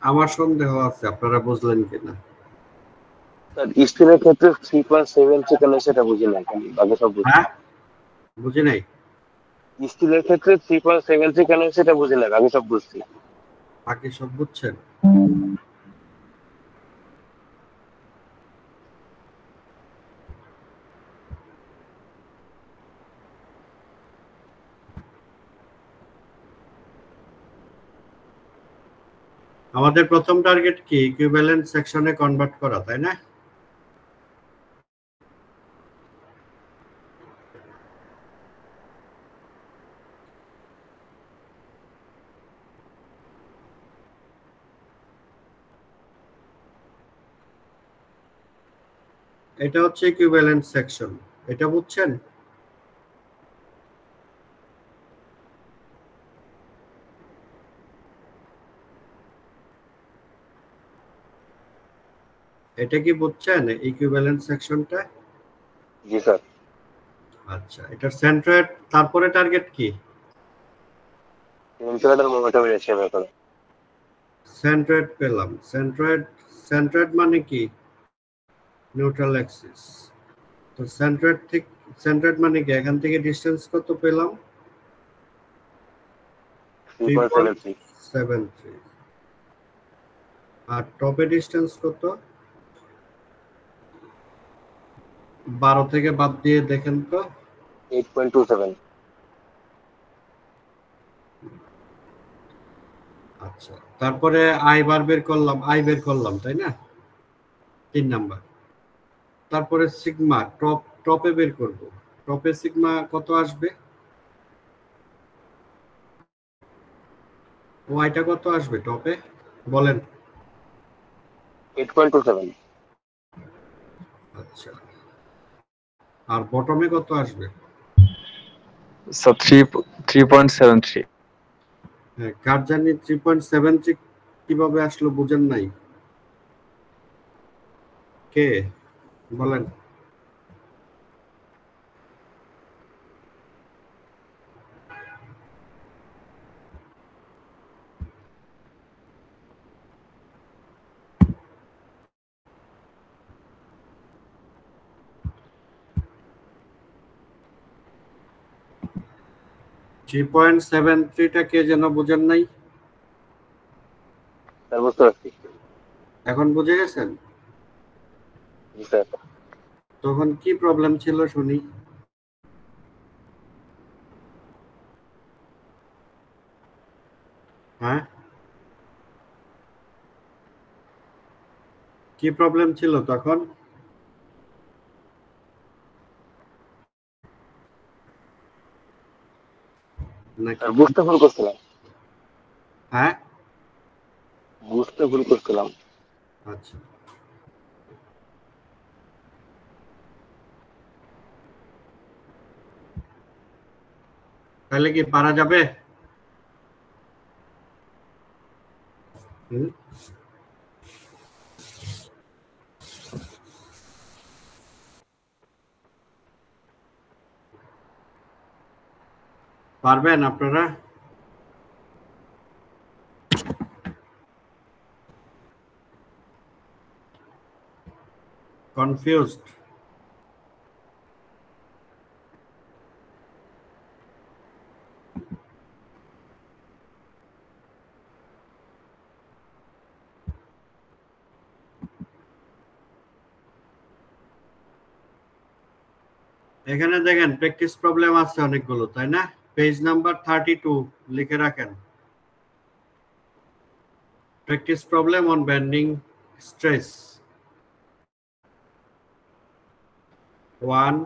আমার সন্দেহ আছে আপনারা বুঝলেন কিনা। স্যার স্টিলের ক্ষেত্রে 3.7 কেন সেটা বুঝি না, বাকি সব বুঝছি। হ্যাঁ, বুঝি নাই। স্টিলের ক্ষেত্রে 3.73 কেন সেটা বুঝি না, বাকি সব বুঝছি। বাকি সব বুঝছেন? আমাদের প্রথম টার্গেট কি? ইকুইভ্যালেন্ট সেকশনে কনভার্ট করা, তাই না? এটা হচ্ছে ইকুইভ্যালেন্ট সেকশন। এটা বুঝছেন? এটা কি বুঝছেন ইকুইভ্যালেন্ট সেকশনটা? জি স্যার। আচ্ছা, এটার সেন্ট্রয়েড তারপরে টার্গেট কি? সেন্ট্রয়েডের মোমেন্টাম রেশিও বের করা। সেন্ট্রয়েড পেলাম। সেন্ট্রয়েড মানে কি? Neutral Axis. তো সেন্ট্রয়েড মানে কি? এখান থেকে ডিসটেন্স কত পেলাম? 3.73। 3.73। আর টপে ডিসটেন্স কত? 12 থেকে বাদ দিয়ে দেখেন তো। 8.27। আচ্ছা, তারপরে আই বের করলাম, তাই না? 3 নাম্বার। তারপরে সিগমা টপে বের করব। টপে সিগমা কত আসবে? ওয়াইটা কত আসবে টপে বলেন? 8.27। আচ্ছা, আর বটমে কত আসবে? So 3.73. হ্যাঁ, কার জানি 3.73 কিভাবে আসলো বুঝেন নাই? কে বলেন? $3.73 কে যেন বুঝেন নাই? স্যার বুঝতে পারছি। এখন বুঝে গেছেন? জি স্যার। তখন কি প্রবলেম ছিল শুনি? হ্যাঁ, কি প্রবলেম ছিল তখন? নাকি বুঝতে ভুল করছিলাম। হ্যাঁ, বুঝতে ভুল করছিলাম। আচ্ছা, তাহলে কি পারা যাবে? হুম, পারবেন আপনারা? কনফিউজড? এখানে দেখেন প্র্যাকটিস প্রবলেম আছে অনেকগুলো, তাই না? পেজ নাম্বার 32 লিখে রাখেন, practice problem on bending stress 1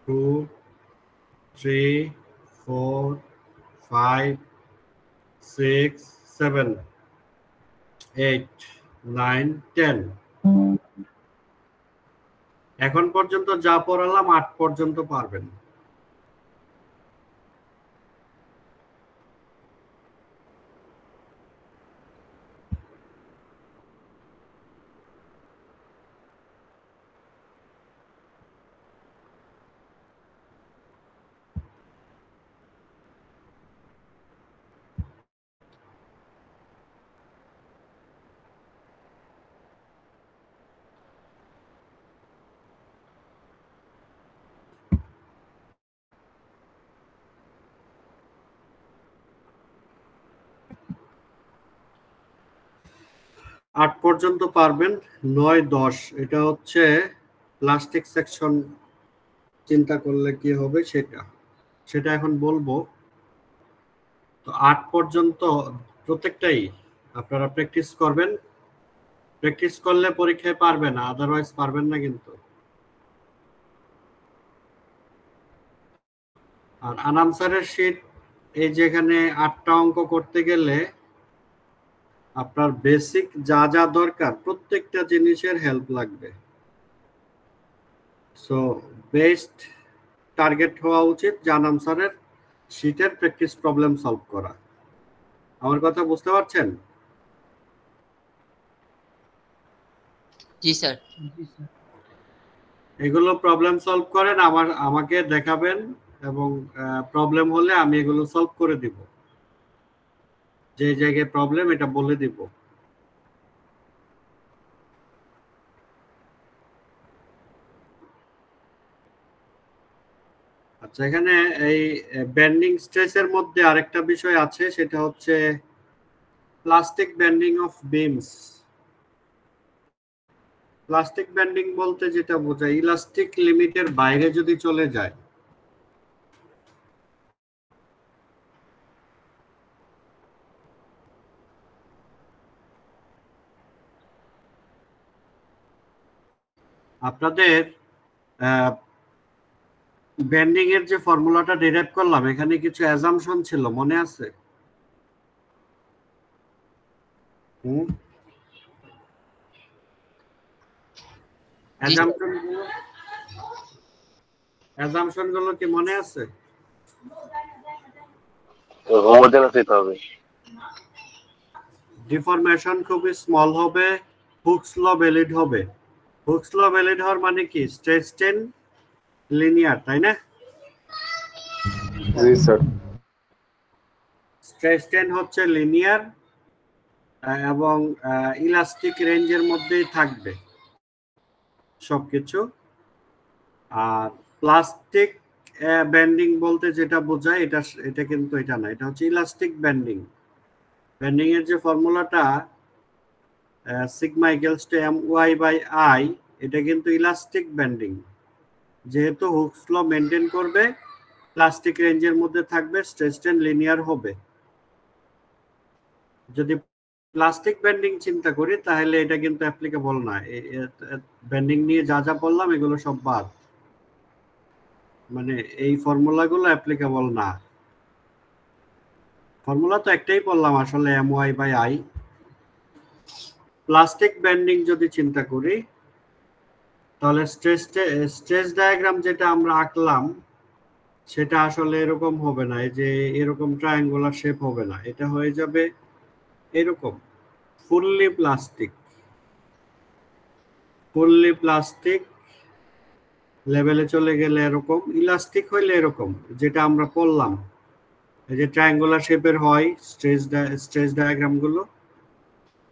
2 3 4 5 6 7 8 9 10। এখন পর্যন্ত যা পড়ালাম 8 পর্যন্ত পারবেন। আট পর্যন্ত পারবেন, 9 10 এটা হচ্ছে প্লাস্টিক সেকশন চিন্তা করলে কি হবে সেটা এখন বলবো। তো 8 পর্যন্ত প্রত্যেকটাই আপনারা প্র্যাকটিস করবেন, প্র্যাকটিস করলে পরীক্ষায় পারবেন, আদারওয়াইজ পারবেন না কিন্তু। আর আনসারের শীট এই যেখানে 8টা অঙ্ক করতে গেলে আপনার বেসিক যা যা দরকার প্রত্যেকটা জিনিসের হেল্প লাগবে। সো বেস্ট টার্গেট হওয়া উচিত জান আনসারের শীটের প্র্যাকটিস প্রবলেম সলভ করা। আমার কথা বুঝতে পারছেন? জি স্যার। এগুলো প্রবলেম সলভ করেন, আমাকে দেখাবেন এবং প্রবলেম হলে আমি এগুলো সলভ করে দিব, যে জায়গায় প্রবলেম এটা বলে দিব। আচ্ছা, এখানে এই বেন্ডিং স্ট্রেসের মধ্যে আরেকটা বিষয় আছে, সেটা হচ্ছে plastic bending of beans. Plastic bending বলতে যেটা বোঝায় ইলাস্টিক লিমিটের বাইরে যদি চলে যায়, আপনাদের বেন্ডিং এর যে ফর্মুলাটা ডিরাইভ করলাম এখানে কিছু অ্যাজাম্পশন ছিল, মনে আছে? অ্যাজাম্পশন গুলো কি মনে আছে? ডিফরমেশন খুবই স্মল হবে, হুকস ল ভ্যালিড হবে। হুকস ল ভ্যালিড হওয়ার মানে কি? স্ট্রেস স্ট্রেন লিনিয়ার, তাই না? জি স্যার। স্ট্রেস স্ট্রেন হচ্ছে লিনিয়ার এবং ইলাস্টিক রেঞ্জের মধ্যেই থাকবে সবকিছু। আর প্লাস্টিক বেন্ডিং বলতে যেটা বোঝায় এটা কিন্তু এটা না, এটা হচ্ছে ইলাস্টিক বেন্ডিং। বেন্ডিং এর যে ফর্মুলাটা সিগমা ইকুয়ালস টু my/i, এটা কিন্তু ইলাস্টিক বেন্ডিং। যেহেতু হুকস ল মেনটেন করবে, প্লাস্টিক রেঞ্জের মধ্যে থাকবে, স্ট্রেস স্ট্রেন লিনিয়ার হবে। যদি প্লাস্টিক বেন্ডিং চিন্তা করি তাহলে এটা কিন্তু অ্যাপ্লিকেবল না। বেন্ডিং নিয়ে যা যা বললাম এগুলো সব বাদ, মানে এই ফর্মুলাগুলো অ্যাপ্লিকেবল না। ফর্মুলা তো একটাই বললাম আসলে my/i। প্লাস্টিক বেন্ডিং যদি চিন্তা করি তাহলে স্ট্রেস ডায়াগ্রাম যেটা আমরা আঁকলাম সেটা আসলে এরকম হবে না, এই যে এরকম ট্রায়াঙ্গুলার শেপ হবে না, এটা হয়ে যাবে এরকম ফুললি প্লাস্টিক। ফুললি প্লাস্টিক লেভেলে চলে গেলে এরকম, ইলাস্টিক হইলে এরকম যেটা আমরা পড়লাম, এই যে ট্রায়াঙ্গুলার শেপের হয় স্ট্রেস ডায়াগ্রামগুলো,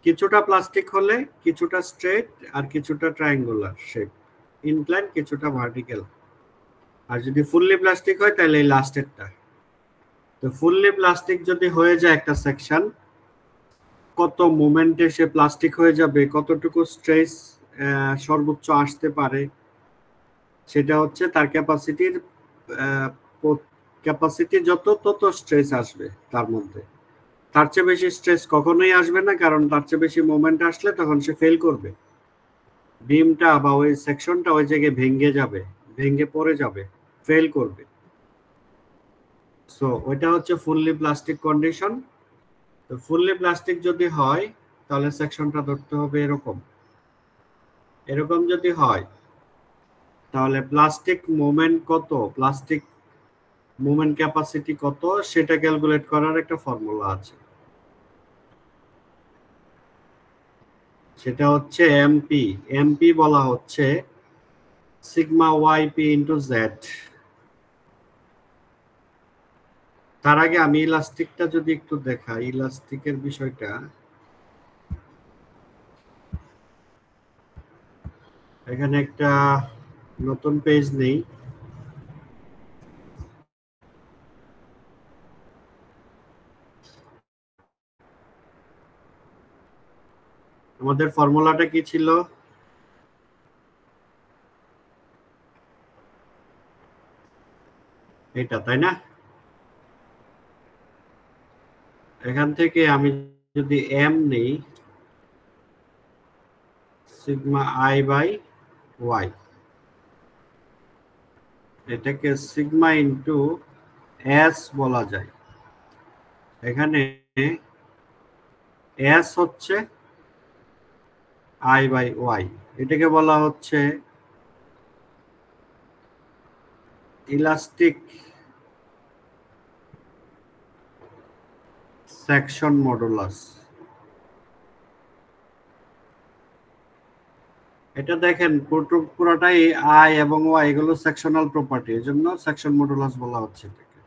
কিছুটা প্লাস্টিক হলে কিছুটা স্ট্রেট আর কিছুটা ট্রায়াঙ্গুলার শেপ, ইনক্লাইন কিছুটা ভার্টিক্যাল। আর যদি ফুললি প্লাস্টিক হয় তাহলে এই লাস্টেরটা। তো ফুললি প্লাস্টিক যদি হয়ে যায় একটা সেকশন, কত মোমেন্টে সে প্লাস্টিক হয়ে যাবে, কতটুকু স্ট্রেস সর্বোচ্চ আসতে পারে, সেটা হচ্ছে তার ক্যাপাসিটি যত তত স্ট্রেস আসবে তার মধ্যে। তার চেয়ে বেশি স্ট্রেস কখনোই আসবে না, কারণ তার চেয়ে বেশি মোমেন্ট আসলে তখন সে ফেল করবে। বিমটা বা ওই সেকশনটা ওই জায়গায় ভেঙে পড়ে যাবে, ফেল করবে। সো ওইটা হচ্ছে ফুললি প্লাস্টিক কন্ডিশন। তো ফুললি প্লাস্টিক যদি হয় তাহলে সেকশনটা ধরতে হবে এরকম। এরকম যদি হয় তাহলে প্লাস্টিক মোমেন্ট কত, প্লাস্টিক মোমেন্ট ক্যাপাসিটি কত সেটা ক্যালকুলেট করার একটা ফর্মুলা আছে। সেটা হচ্ছে এমপি। এমপি বলা হচ্ছে সিগমা ওয়াইপি ইন্টু জেড। তার আগে আমি ইলাস্টিকটা যদি একটু দেখাই, ইলাস্টিকের বিষয়টা এখানে একটা নতুন পেজ নেই, আমাদের ফর্মুলাটা কি ছিল? এটা, তাই না? এখান থেকে আমি যদি এম নেই সিগমা আই বাই ওয়াই, এটাকে সিগমা ইন্টু এস বলা যায়। এখানে এস হচ্ছে আই বাই ওয়াই, এটাকে বলা হচ্ছে ইলাস্টিক সেকশন মডুলাস। এটা দেখেন পুরোটাই আই এবং ওয়াই, এগুলো সেকশনাল প্রপার্টি, এজন্য সেকশন মডুলাস বলা হচ্ছে এটাকে।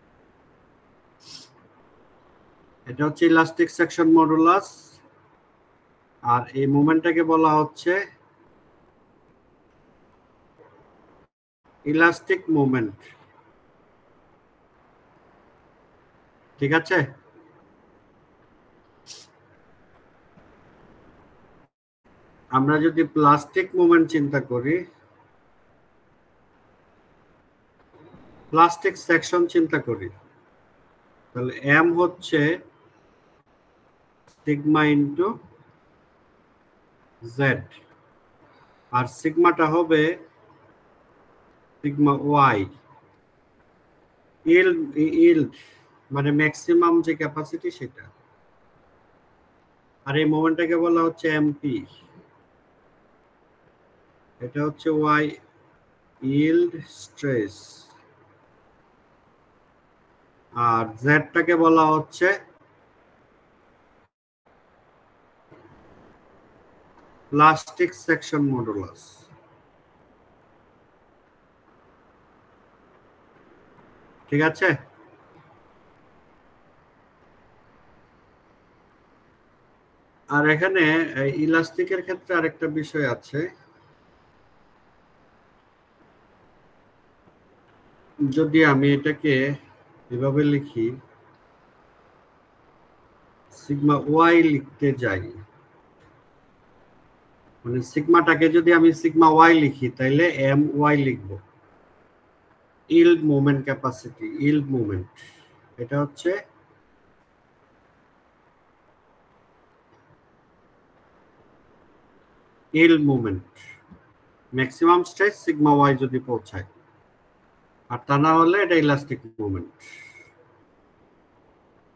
এটা হচ্ছে ইলাস্টিক সেকশন মডুলাস, আর এই মোমেন্টটাকে বলা হচ্ছে ইলাস্টিক মোমেন্ট। ঠিক আছে? আমরা যদি প্লাস্টিক মোমেন্ট চিন্তা করি, প্লাস্টিক সেকশন চিন্তা করি, তাহলে এম হচ্ছে সিগমা ইন্টু জেড, আর সিগমাটা হবে সিগমা ওয়াই। ইল্ড মানে ম্যাক্সিমাম যে ক্যাপাসিটি সেটা, আর এই মোমেন্টটাকে বলা হচ্ছে এমপি। এটা হচ্ছে ওয়াই ইল্ড স্ট্রেস, আর জেডটাকে বলা হচ্ছে প্লাস্টিক সেকশন মডুলাস। ঠিক আছে? আর এখানে ইলাস্টিকের ক্ষেত্রে আরেকটা বিষয় আছে, যদি আমি এটাকে এভাবে লিখি, সিগমা ওয়াই লিখতে যাই, মানে সিগমাটাকে যদি আমি সিগমা ওয়াই লিখি তাইলে এম ওয়াই লিখবো। Yield moment capacity, yield moment, এটা হচ্ছে yield moment, maximum stress sigma Y যদি পৌঁছায়, আর তা না হলে এটা ইলাস্টিক মোমেন্ট।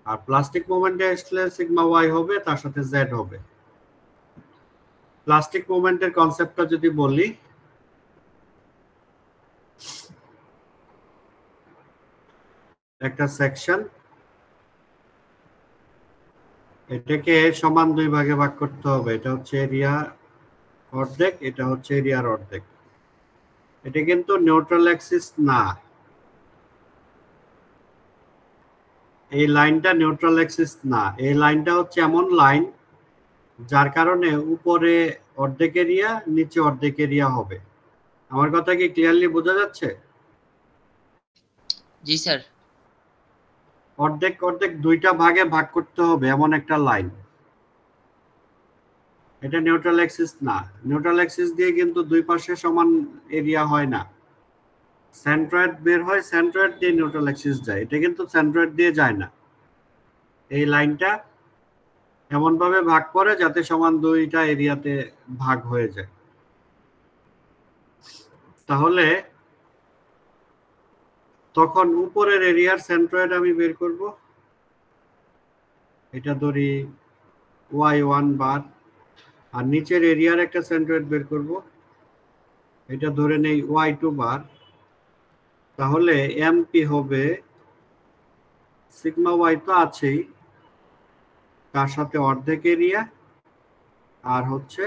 আর প্লাস্টিক মোমেন্টে আসলে সিগমা ওয়াই হবে, তার সাথে জেড হবে। প্লাস্টিক মোমেন্টের কনসেপ্টটা যদি বলি, একটা সেকশন, এটাকে সমান দুই ভাগে ভাগ করতে হবে। এটা হচ্ছে এরিয়া অর্ধেক, এটা হচ্ছে এরিয়ার অর্ধেক। এটা কিন্তু নিউট্রাল অ্যাক্সিস না, এই লাইনটা নিউট্রাল অ্যাক্সিস না। এই লাইনটা হচ্ছে এমন লাইন যার কারণে উপরে অর্ধেক এরিয়া, নিচে অর্ধেক এরিয়া হবে। আমার কথা কি ক্লিয়ারলি বোঝা যাচ্ছে? জি স্যার। অর্ধেক অর্ধেক দুইটা ভাগে ভাগ করতে হবে এমন একটা লাইন। এটা নিউট্রাল অ্যাক্সিস না। নিউট্রাল অ্যাক্সিস দিয়ে কিন্তু দুই পাশে সমান এরিয়া হয় না। সেন্ট্রয়েড বের হয়, সেন্ট্রয়েড দিয়ে নিউট্রাল অ্যাক্সিস যায়। এটা কিন্তু সেন্ট্রয়েড দিয়ে যায় না। এই লাইনটা এমন ভাবে ভাগ করে যাতে সমান দুইটা এরিয়াতে ভাগ হয়ে যায়। তাহলে তখন উপরের এরিয়ার সেন্ট্রয়েড আমি বের করব। এটা ধরি y1 বার, আর নিচের এরিয়ার একটা সেন্ট্রয়েড বের করব, এটা ধরে নেই y2 বার। তাহলে এমপি হবে সিগমা ওয়াই তো আছেই, তার সাথে অর্ধেক এরিয়া আর হচ্ছে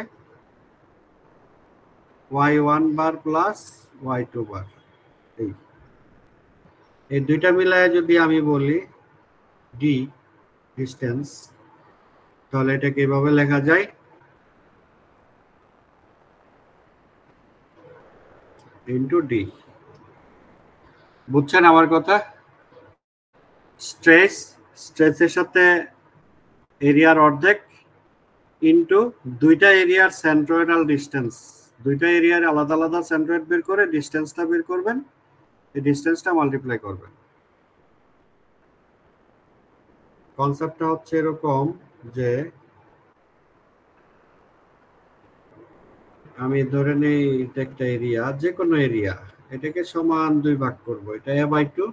y1 বার প্লাস y2 বার। এই দুইটা মিলায় যদি আমি বলি ডি ডিস্টেন্স, তাহলে এটাকে এভাবে লেখা যায় ইনটু ডি। বুঝছেন আমার কথা? স্ট্রেসের সাথে এরিয়ার অর্ধেক ইনটু দুইটা এরিয়ার সেন্ট্রয়েডাল ডিস্টেন্স। দুইটা এরিয়ার আলাদা আলাদা সেন্ট্রয়েড বের করে ডিস্টেন্সটা বের করবেন, এই ডিস্টেন্সটা মাল্টিপ্লাই করবেন। কনসেপ্টটা হচ্ছে এরকম যে আমি ধরে নেই এটা একটা এরিয়া, যে কোনো এরিয়া, এটাকে সমান দুই ভাগ করব। এটা a/2,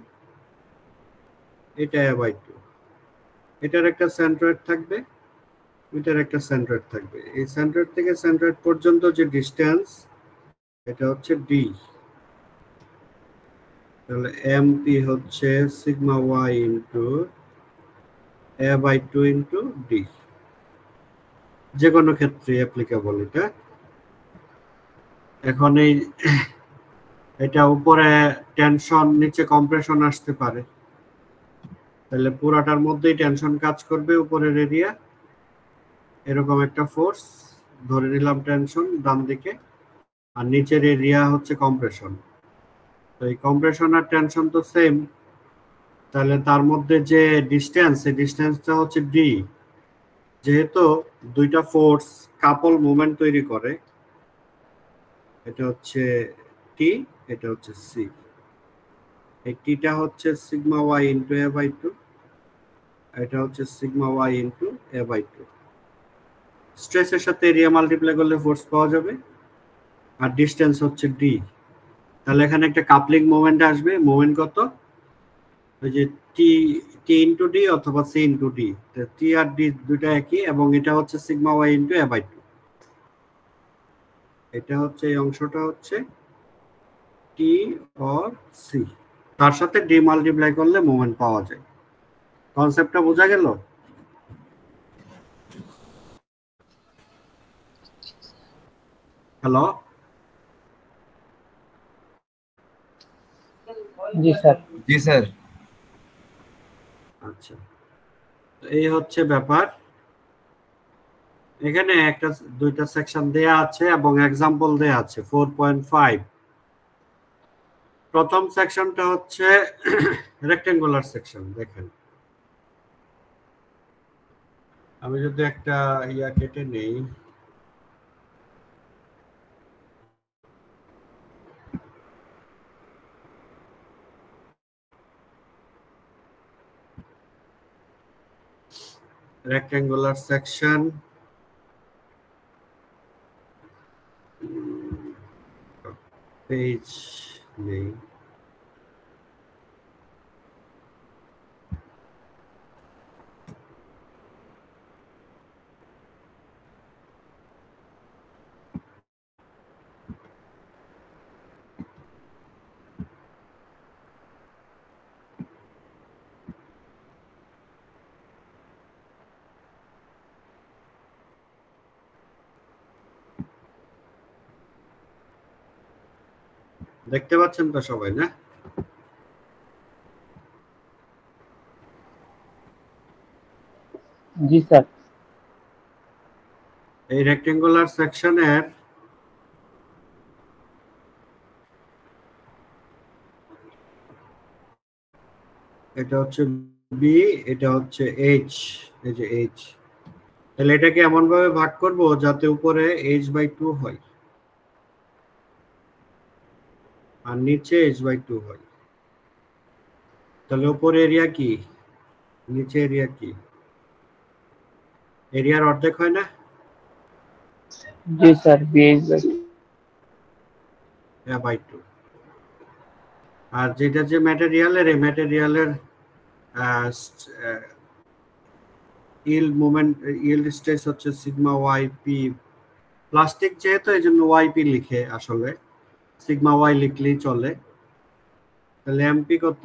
এটা a/2। এটার একটা সেন্ট্রয়েড থাকবে, এটার একটা সেন্ট্রয়েড থাকবে। এই সেন্ট্রয়েড থেকে সেন্ট্রয়েড পর্যন্ত যে ডিস্টেন্স, এটা হচ্ছে ডি। তাহলে এমপি হচ্ছে sigma Y into a/2 into D. যে কোনো ক্ষেত্রে অ্যাপ্লিকেবল এটা। এখন এটা উপরে টেনশন, নিচে কম্প্রেশন আসতে পারে, তাহলে পুরাটার মধ্যেই টেনশন কাজ করবে। উপরের এরিয়া এরকম একটা ফোর্স ধরে নিলাম টেনশন ডান দিকে, আর নিচের এরিয়া হচ্ছে কম্প্রেশন। তো এই কম্প্রেশন আর টেনশন তো সেম, তাহলে তার মধ্যে যে ডিস্টেন্স, এই ডিস্টেন্সটা হচ্ছে ডি। যেহেতু দুইটা ফোর্স কাপল মুভমেন্ট তৈরি করে, এটা হচ্ছে টি, এটা হচ্ছে সি। এই টিটা হচ্ছে সিগমা ওয়াই ইন্টু a/2, এটা হচ্ছে সিগমা ওয়াই ইন্টু a/2। স্ট্রেসের সাথে এরিয়া মাল্টিপ্লাই করলে ফোর্স পাওয়া যাবে, আর ডিস্টেন্স হচ্ছে ডি। তাহলে এখানে একটা কাপলিং মোমেন্ট আসবে। মোমেন্ট কত? ওই যে টি ইন্টু ডি অথবা সি ইন্টু ডি। টি আর ডি দুইটা একই, এবং এটা হচ্ছে সিগমা ওয়াই ইন্টু a/2। এটা হচ্ছে এই অংশটা হচ্ছে টি অর সি, তার সাথে ডি মাল্টিপ্লাই করলে মোমেন্ট পাওয়া যায়। কনসেপ্টটা বোঝা গেল? হ্যালো? জি স্যার। জি স্যার। আচ্ছা, এই হচ্ছে ব্যাপার। এখানে একটা দুইটা সেকশন দেয়া আছে এবং এক্সাম্পল দেয়া আছে 4.5। প্রথম সেকশনটা হচ্ছে রেক্টেঙ্গুলার সেকশন। দেখেন, আমি যদি একটা ইয়া কেটে নেই, rectangular section, page নেই, দেখতে পাচ্ছেন তো সবাই, না? জি স্যার। এই রেক্টেঙ্গুলার সেকশনের এটা হচ্ছে বি, এটা হচ্ছে এইচ। এই যে এইচ, তাহলে এটাকে এমন ভাবে ভাগ করব যাতে উপরে h/2 হয়। আর নিচে h/2 হয়, তাহলে উপরে এরিয়া কি, নিচে এরিয়া কি, এরিয়ার অর্ধেক হয় না? জি স্যার, a/2। আর যেটা যে ম্যাটেরিয়ালের, এই ম্যাটেরিয়ালের ইল্ড মোমেন্ট, ইল্ড স্ট্রেস হচ্ছে সিগমা ওয়াই পি। প্লাস্টিক যেহেতু এই জন্য ওয়াই পি লিখে, আসলে সিগমা ওয়াই লিখলেই চলে। তাহলে এমপি কত,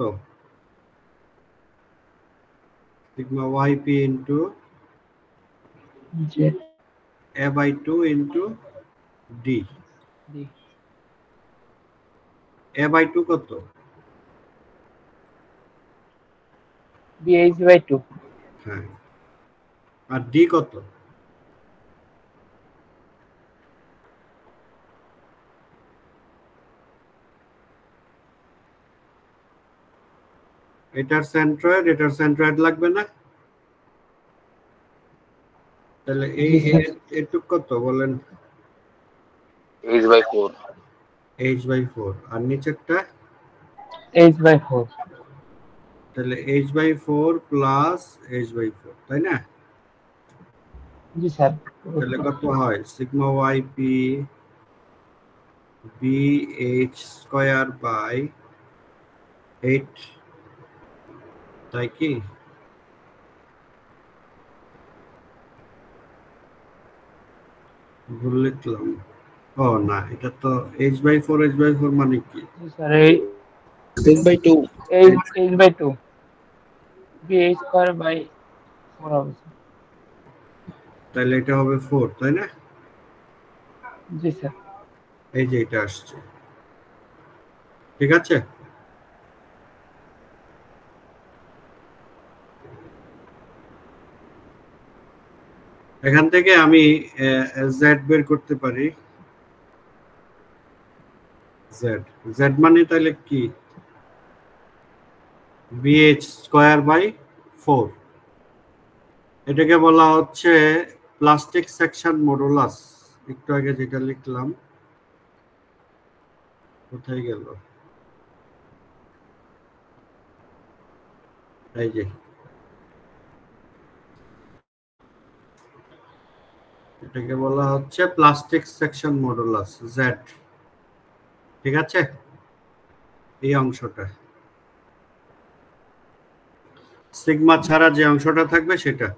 sigma Y P into a/2 into D. a/2 কত, h/2। হ্যাঁ, আর ডি কত, এটার সেন্ট্রয়েড, এটার সেন্ট্রয়েড লাগবে না? তাহলে এই এটুক কত বলেন, h/4। h/4। আর নিচেরটা h/4। তাহলে h/4 প্লাস h/4, তাই না? জি স্যার। তাহলে কত হয়, sigma Y P B H square by 8, তাই কি? ভুল লিখলাম, ও না, এটা তো h/4 মানে কি, স্যার h/2 bh²/4 হবে। তাহলে এটা হবে 4, তাই না? জি স্যার। এই যে এটা আসছে, ঠিক আছে। এখান থেকে আমি জেড বের করতে পারি। জেড, জেড মানে তাহলে কি, বিএইচ স্কয়ার বাই 4। এটাকে বলা হচ্ছে প্লাস্টিক সেকশন মডুলাস। একটু আগে যেটা লিখলাম, কোথায় গেল, এই যে এটাকে বলা হচ্ছে প্লাস্টিক সেকশন মডুলাস, জেড, ঠিক আছে, এই অংশটা। সিগমা ছাড়া যে অংশটা থাকবে সেটা।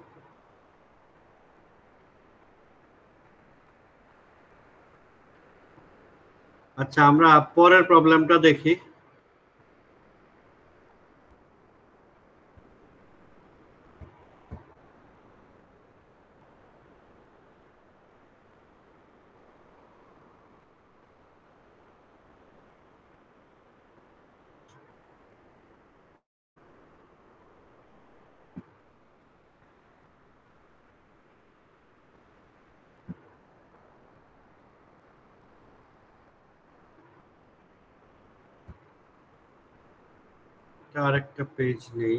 আচ্ছা, আমরা পরের প্রবলেমটা দেখি। আরেকটা পেজ নেই,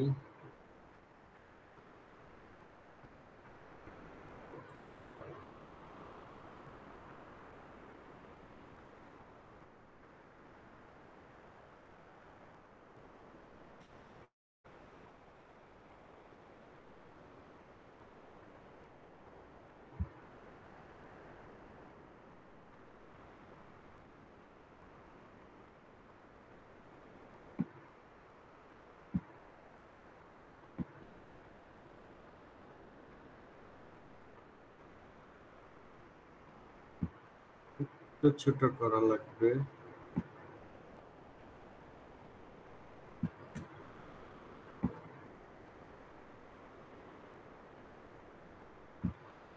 একটু ছোট করা লাগবে।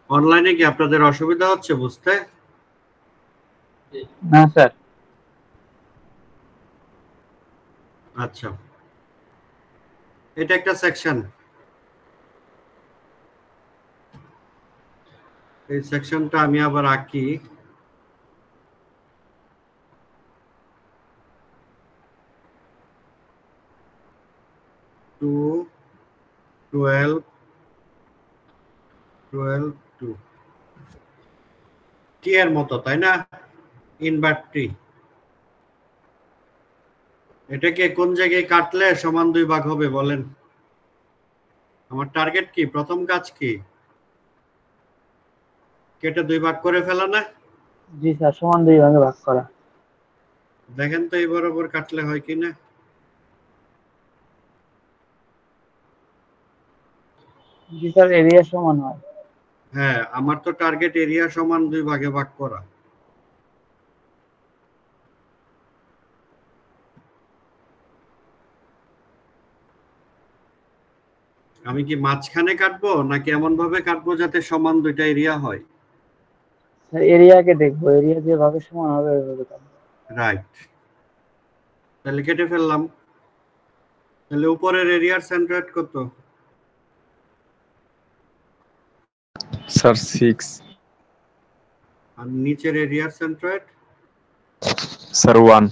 অনলাইনে কি আপনাদের অসুবিধা হচ্ছে বুঝতে? না স্যার। আচ্ছা, এটা একটা সেকশন, এই সেকশনটা আমি আবার আঁকি। টু 12 12 2 টি এর মতো, তাই না? ইনভার্ট টি। এটাকে কোন জায়গায় কাটলে সমান 2 ভাগ হবে বলেন? আমার টার্গেট কি? প্রথম কাজ কি? কেটে 2 ভাগ করে ফেলা না? জি স্যার, সমান 2 ভাগে ভাগ করা। দেখেন তো এই বরাবর কাটলে হয় কিনা। জি স্যার, এরিয়া সমান হয়। হ্যাঁ, আমার তো টার্গেট এরিয়া সমান 2 ভাগে ভাগ করা। আমি কি মাঝখানে কাটবো নাকি এমন ভাবে কাটবো যাতে সমান 2টা এরিয়া হয়? স্যার এরিয়াকে দেখবো, এরিয়া যে ভাগে সমান হবে ওইভাবে কাটবো। রাইট, তাহলে কেটে ফেললাম। তাহলে উপরের এরিয়ার সেন্ট্রয়েড কত? স্যার 6। আর নিচের এরিয়ার সেন্ট্রয়েড? স্যার 1।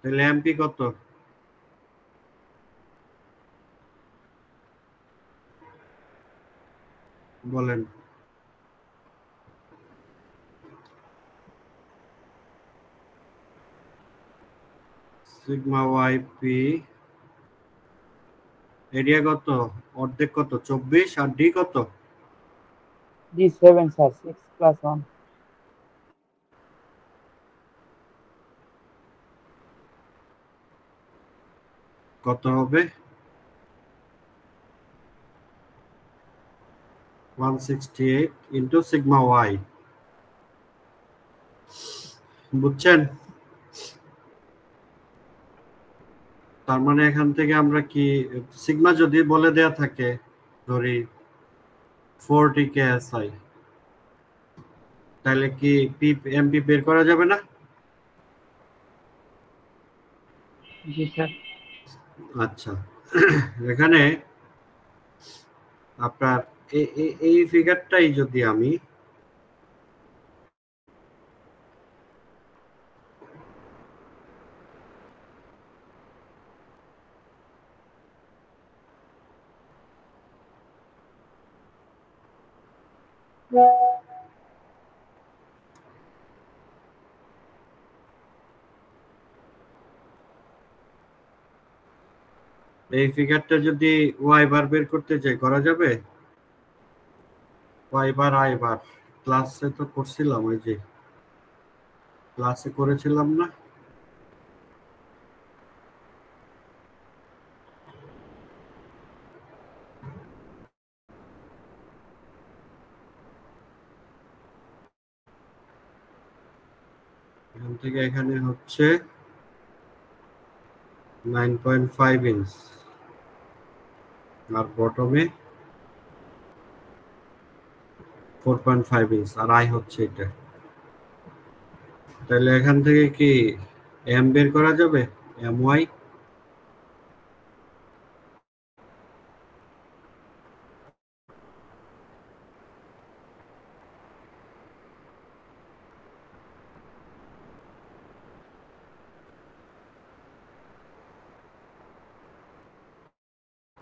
তাহলে এমপি কত? বলেন। সিগমা ওয়াই পি এরিয়া কত? অর্ধেক কত? 24। আর ডি কত? জি 7 স্যার, 6 + 1। কত হবে? 168 ইন্টু সিগমা ওয়াই। বুঝছেন? তার মানে এখান থেকে আমরা কি সিগমা যদি বলে দেয়া থাকে ধরি 40 KSI, তাহলে কি পি এমপি বের করা যাবে না? জি স্যার। আচ্ছা, এখানে আপনার এই ফিগারটাই যদি আমি এই ফিগারটা যদি ওয়াই বার বের করতে চাই করা যাবে? ওয়াই বার আই বার ক্লাসে তো করছিলাম, ওই যে ক্লাসে করেছিলাম না? এখান থেকে এখানে হচ্ছে 9.5 ইঞ্চ আর বটমে 4.5 ইঞ্চ আর আই হচ্ছে এটা। তাহলে এখান থেকে কি এম বের করা যাবে? এম ওয়াই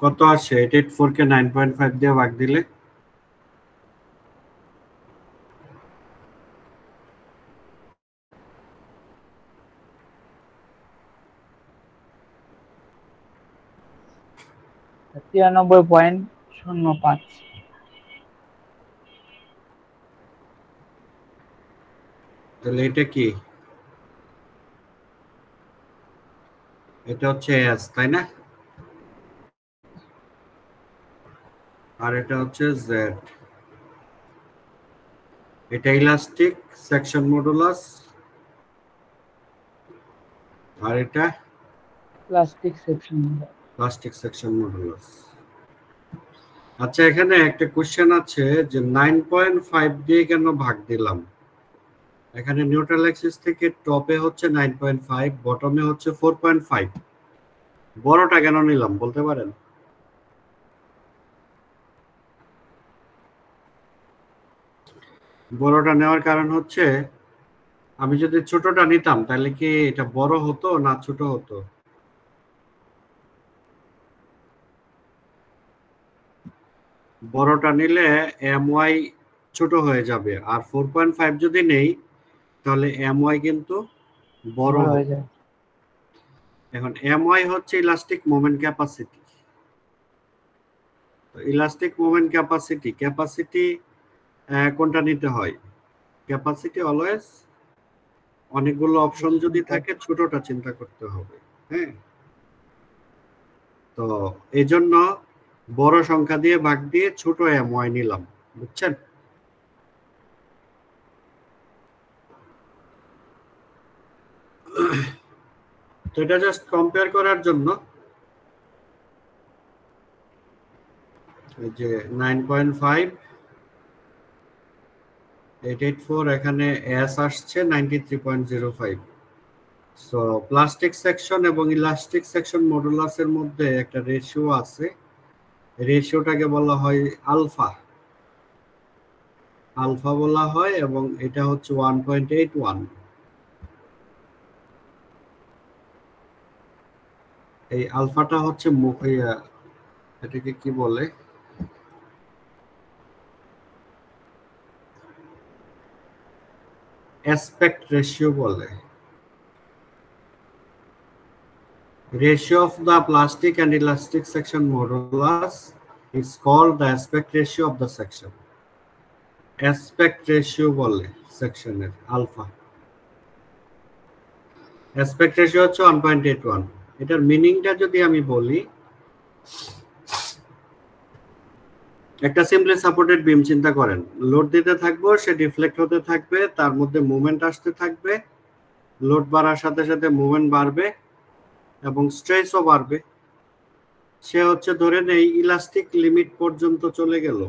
কত আসে? 884 কে 9.5 দিয়ে ভাগ দিলে স্যার 93.05। তাহলে এটা কি? এটা হচ্ছে এস, তাই না? আর এটা হচ্ছে জেড। এটা ইলাস্টিক সেকশন মডুলাস আর এটা plastic section. Plastic section modulus. আচ্ছা, এখানে একটা কোশ্চেন আছে যে 9.5 দিয়ে কেন ভাগ দিলাম? এখানে নিউট্রাল অ্যাক্সিস থেকে টপে হচ্ছে 9.5, বটমে হচ্ছে 4.5। বড়টা কেন নিলাম বলতে পারেন? বড়টা নেওয়ার কারণ হচ্ছে আমি যদি ছোটটা নিতাম তাহলে কি এটা বড় হতো না ছোট হতো? বড়টা নিলে এম ওয়াই ছোট হয়ে যাবে, আর 4.5 যদি নেই তাহলে এম ওয়াই কিন্তু বড় হয়ে হবে। যায়। এখন my হচ্ছে ইলাস্টিক মোমেন্ট ক্যাপাসিটি। তো ইলাস্টিক মোমেন্ট ক্যাপাসিটি কোনটা নিতে হয়? ক্যাপাসিটি অলওয়েজ অনেকগুলো অপশন যদি থাকে ছোটটা চিন্তা করতে হবে। হ্যাঁ, তো এই জন্য বড় সংখ্যা দিয়ে ভাগ দিয়ে ছোট my নিলাম, বুঝছেন? তো এটা জাস্ট কম্পেয়ার করার জন্য এই যে 9.5 884 এখানে এস আসছে 93.05। সো প্লাস্টিক সেকশন এবং ইলাস্টিক সেকশন মডুলাসের মধ্যে একটা রেশিও আছে, রেশিওটাকে বলা হয় আলফা বলা হয়, এবং এটা হচ্ছে 1.81। এই আলফাটা হচ্ছে এটাকে কি বলে, অ্যাসপেক্ট রেশিও বলে। Ratio of the plastic and elastic section modulus is called the aspect ratio of the section. Aspect ratio বলে সেকশনের আলফা। aspect ratio হচ্ছে 1.81। এটার মিনিংটা যদি আমি বলি, একটা সিম্পলি সাপোর্টেড বিম চিন্তা করেন, লোড দিতে থাকবো, সে ডিফ্লেক্ট হতে থাকবে, তার মধ্যে মুভমেন্ট আসতে থাকবে, লোড বাড়ার সাথে সাথে মুভমেন্ট বাড়বে এবং স্ট্রেসও বাড়বে। সে হচ্ছে ধরে নেই ইলাস্টিক লিমিট পর্যন্ত চলে গেল,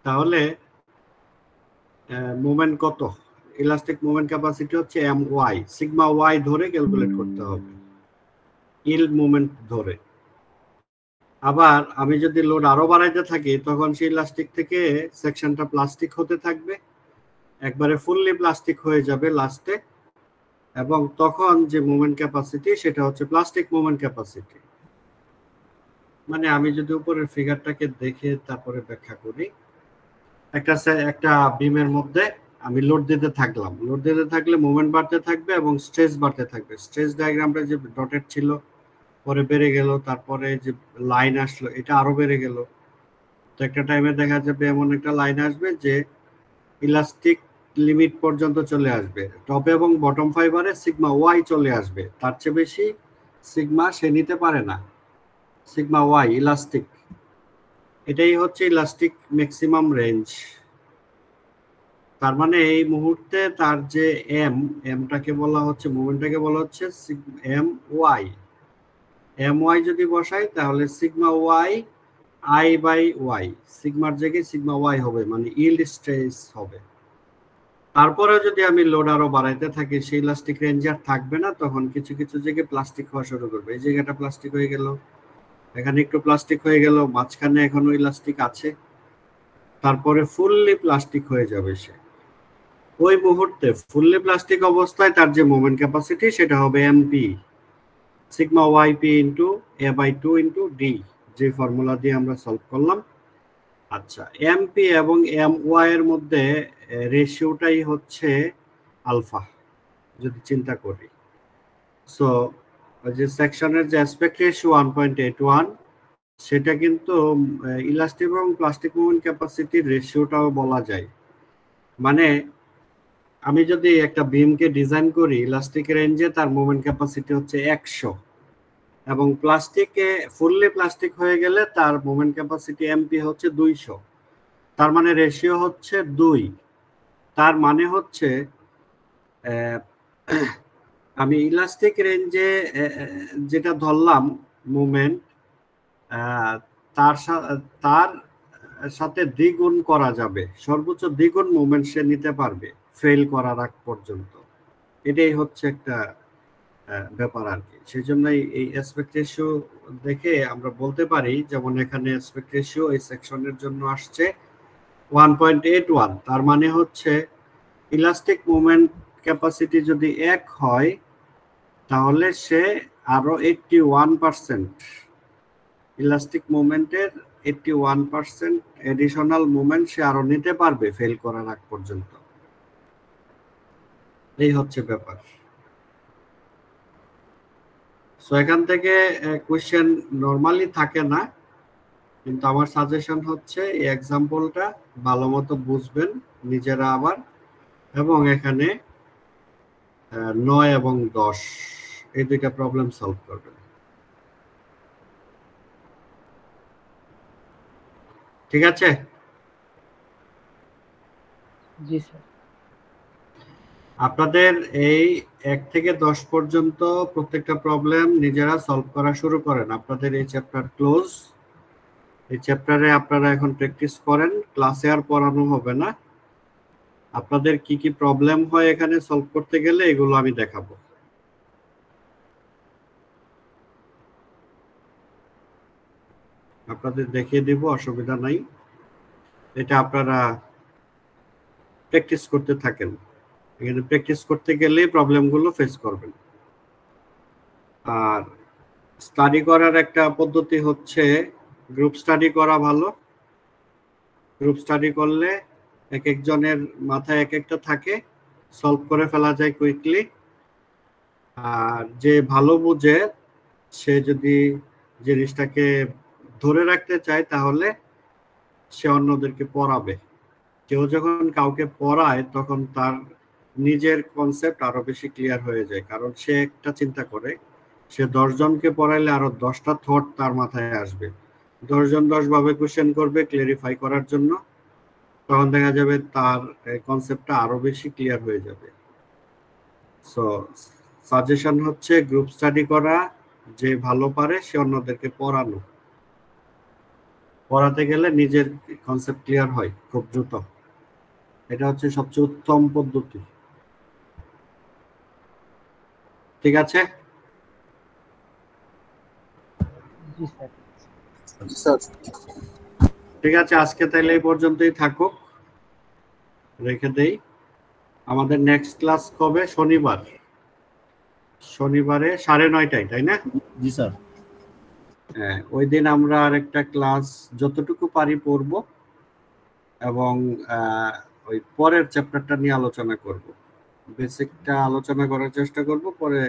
তাহলে মুভমেন্ট কত? ইলাস্টিক মুভমেন্ট ক্যাপাসিটি হচ্ছে my, সিগমা y ধরে ক্যালকুলেট করতে হবে, ইল্ড মুভমেন্ট ধরে। আবার আমি যদি লোড আরো বাড়াইতে থাকি, তখন সেই ইলাস্টিক থেকে সেকশনটা প্লাস্টিক হতে থাকবে, একবারে ফুললি প্লাস্টিক হয়ে যাবে লাস্টে, এবং তখন যে মুভমেন্ট ক্যাপাসিটি সেটা হচ্ছে প্লাস্টিক মুভমেন্ট ক্যাপাসিটি। মানে আমি যদি উপরের ফিগারটাকে দেখে তারপরে ব্যাখ্যা করি, একটা বিমের মধ্যে আমি লোড দিতে থাকলাম, লোড দিতে থাকলে মুভমেন্ট বাড়তে থাকবে এবং স্ট্রেস বাড়তে থাকবে। স্ট্রেস ডায়াগ্রামটা যে ডটেড ছিল পরে বেড়ে গেল, তারপরে যে লাইন আসলো এটা আরো বেড়ে গেল। তো একটা টাইমে দেখা যাবে এমন একটা লাইন আসবে যে ইলাস্টিক লিমিট পর্যন্ত চলে আসবে, টপে এবং বটম ফাইবারে সিগমা ওয়াই চলে আসবে, তার চেয়ে বেশি সিগমা সে নিতে পারে না, সিগমা ওয়াই ইলাস্টিক। এটাই হচ্ছে ইলাস্টিক ম্যাক্সিমাম রেঞ্জ। তার মানে এই মুহূর্তে তার যে এমটাকে বলা হচ্ছে, মুভমেন্টটাকে বলা হচ্ছে এম ওয়াই যদি বসাই তাহলে sigma Y I by Y, সিগমার জায়গায় সিগমা ওয়াই হবে, মানে ইল্ড স্ট্রেস হবে। তারপরে যদি আমি লোড আরো বাড়াইতে থাকি, সেই ইলাস্টিক রেঞ্জ আর থাকবে না, তখন কিছু কিছু জায়গায় প্লাস্টিক হওয়া শুরু করবে। এই জায়গাটা প্লাস্টিক হয়ে গেল, এখানে একটু প্লাস্টিক হয়ে গেল, মাঝখানে এখনো ইলাস্টিক আছে, তারপরে ফুললি প্লাস্টিক হয়ে যাবে সে। ওই মুহূর্তে ফুললি প্লাস্টিক অবস্থায় তার যে মোমেন্ট ক্যাপাসিটি সেটা হবে MP, sigma Y P into A by 2 into D, যে ফর্মুলা দিয়ে আমরা সলভ করলাম। আচ্ছা, এমপি এবং এম ওয়াই এর মধ্যে রেশিওটাই হচ্ছে আলফা যদি চিন্তা করি। সো যে সেকশনের যে অ্যাসপেক্ট রেশিও 1.81, সেটা কিন্তু ইলাস্টিক এবং প্লাস্টিক মুভমেন্ট ক্যাপাসিটির রেশিওটাও বলা যায়। মানে আমি যদি একটা বিমকে ডিজাইন করি ইলাস্টিক রেঞ্জে, তার মুভমেন্ট ক্যাপাসিটি হচ্ছে 100, এবং প্লাস্টিকে ফুললি প্লাস্টিক হয়ে গেলে তার মুভমেন্ট ক্যাপাসিটি এমপি হচ্ছে 200, তার মানে রেশিও হচ্ছে 2। তার মানে হচ্ছে আমি ইলাস্টিক রেঞ্জে যেটা ধরলাম মুভমেন্ট, তার সাথে দ্বিগুণ করা যাবে, সর্বোচ্চ দ্বিগুণ মুভমেন্ট সে নিতে পারবে ফেল করার আগ পর্যন্ত। এটাই হচ্ছে একটা ব্যাপার আর কি। সেই জন্যই এই অ্যাসপেক্ট রেশিও দেখে আমরা বলতে পারি, যেমন এখানে অ্যাসপেক্ট রেশিও এই সেকশনের জন্য আসছে 1.81, তার মানে হচ্ছে ইলাস্টিক মুভমেন্ট ক্যাপাসিটি যদি 1 হয় তাহলে সে আরো 81%, ইলাস্টিক মুভমেন্টের 81% এডিশনাল মুভমেন্ট সে আরো নিতে পারবে ফেল করার আগ পর্যন্ত। এই হচ্ছে ব্যাপার। সো এখান থেকে কোশ্চেন নরমালি থাকে না, কিন্তু আমার সাজেশন হচ্ছে এই এক্সাম্পলটা ভালো মতো বুঝবেন নিজেরা আবার, এবং এখানে 9 এবং 10 এই দুইটা প্রবলেম সলভ করবেন। ঠিক আছে? জি স্যার। আপনাদের এই 1 থেকে 10 পর্যন্ত প্রত্যেকটা প্রবলেম নিজেরা সলভ করা শুরু করেন। আপনাদের এই চ্যাপ্টার ক্লোজ। এই চ্যাপ্টারে আপনারা এখন প্র্যাকটিস করেন, ক্লাসে আর পড়ানো হবে না। আপনাদের কি কি প্রবলেম হয় এখানে সলভ করতে গেলে এগুলো আমি দেখাবো। আপনাদের দেখিয়ে দিব, অসুবিধা নাই। এটা আপনারা প্র্যাকটিস করতে থাকেন। এখানে প্র্যাকটিস করতে গেলে প্রবলেমগুলো ফেস করবেন। আর স্টাডি করার একটা পদ্ধতি হচ্ছে গ্রুপ স্টাডি করা ভালো। গ্রুপ স্টাডি করলে এক একজনের মাথায় এক একটা থাকে, সলভ করে ফেলা যায় কুইকলি। আর যে ভালো বুঝে সে যদি জিনিসটাকে ধরে রাখতে চায় তাহলে সে অন্যদেরকে পড়াবে। কেউ যখন কাউকে পড়ায় তখন তার নিজের কনসেপ্ট আরো বেশি ক্লিয়ার হয়ে যায়, কারণ সে একটা চিন্তা করে সে 10 জনকে পড়াইলে আরো 10টা থট তার মাথায় আসবে। 10 জন 10 ভাবে কোশ্চেন করবে ক্লিয়ারিফাই করার জন্য, তখন দেখা যাবে তার কনসেপ্টটা আরো বেশি ক্লিয়ার হয়ে যাবে। সো সাজেশন হচ্ছে গ্রুপ স্টাডি করা, যে ভালো পারে সে অন্যদেরকে পড়ানো। পড়াতে গেলে নিজের কনসেপ্ট ক্লিয়ার হয় খুব দ্রুত। এটা হচ্ছে সবচেয়ে উত্তম পদ্ধতি। ঠিক আছে? জি স্যার। ঠিক আছে, আজকে তাইলে এই পর্যন্তই থাকুক, রেখে দেই। আমাদের নেক্সট ক্লাস কবে? শনিবার। শনিবারে 9:30, তাই না? জি স্যার। হ্যাঁ, ওই দিন আমরা আরেকটা ক্লাস যতটুকু পারি পড়ব, এবং ওই পরের চ্যাপ্টারটা নিয়ে আলোচনা করব। বেসিকটা আলোচনা করার চেষ্টা করব, পরে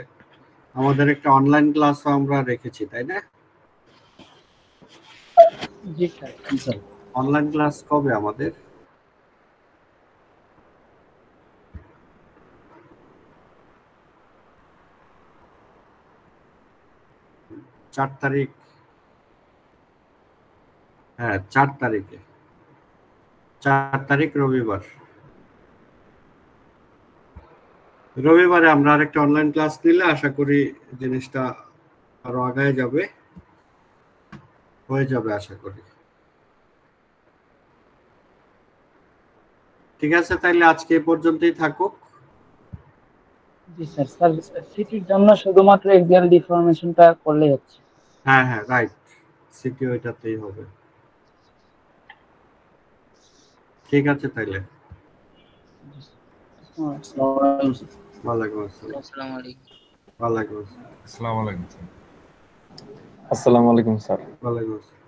আমাদের একটা অনলাইন ক্লাসও আমরা রেখেছি, তাই না? জি স্যার। জি স্যার। অনলাইন ক্লাস কবে আমাদের? চার তারিখ। হ্যাঁ, 4 তারিখে। 4 তারিখ রবিবার। রবিবারে আমরা আরেকটা অনলাইন ক্লাস নিলে আশা করি জিনিসটা আরো আগায় যাবে, হয়ে যাবে আশা করি। ঠিক আছে, তাইলে আজকে এই পর্যন্তই থাকুক। জি স্যার। স্যার সিটির জন্য শুধুমাত্র এক্সিয়াল ডিফরমেশনটা করলেই হচ্ছে। হ্যাঁ হ্যাঁ, রাইট, সিটি ওইটাতেই হবে। ঠিক আছে তাইলে। ওয়ালাইকুম আসসালাম। আসসালামু আলাইকুম। ওয়ালাইকুম আসসালাম। আসসালামু আলাইকুম স্যার। ওয়ালাইকুম আসসালাম।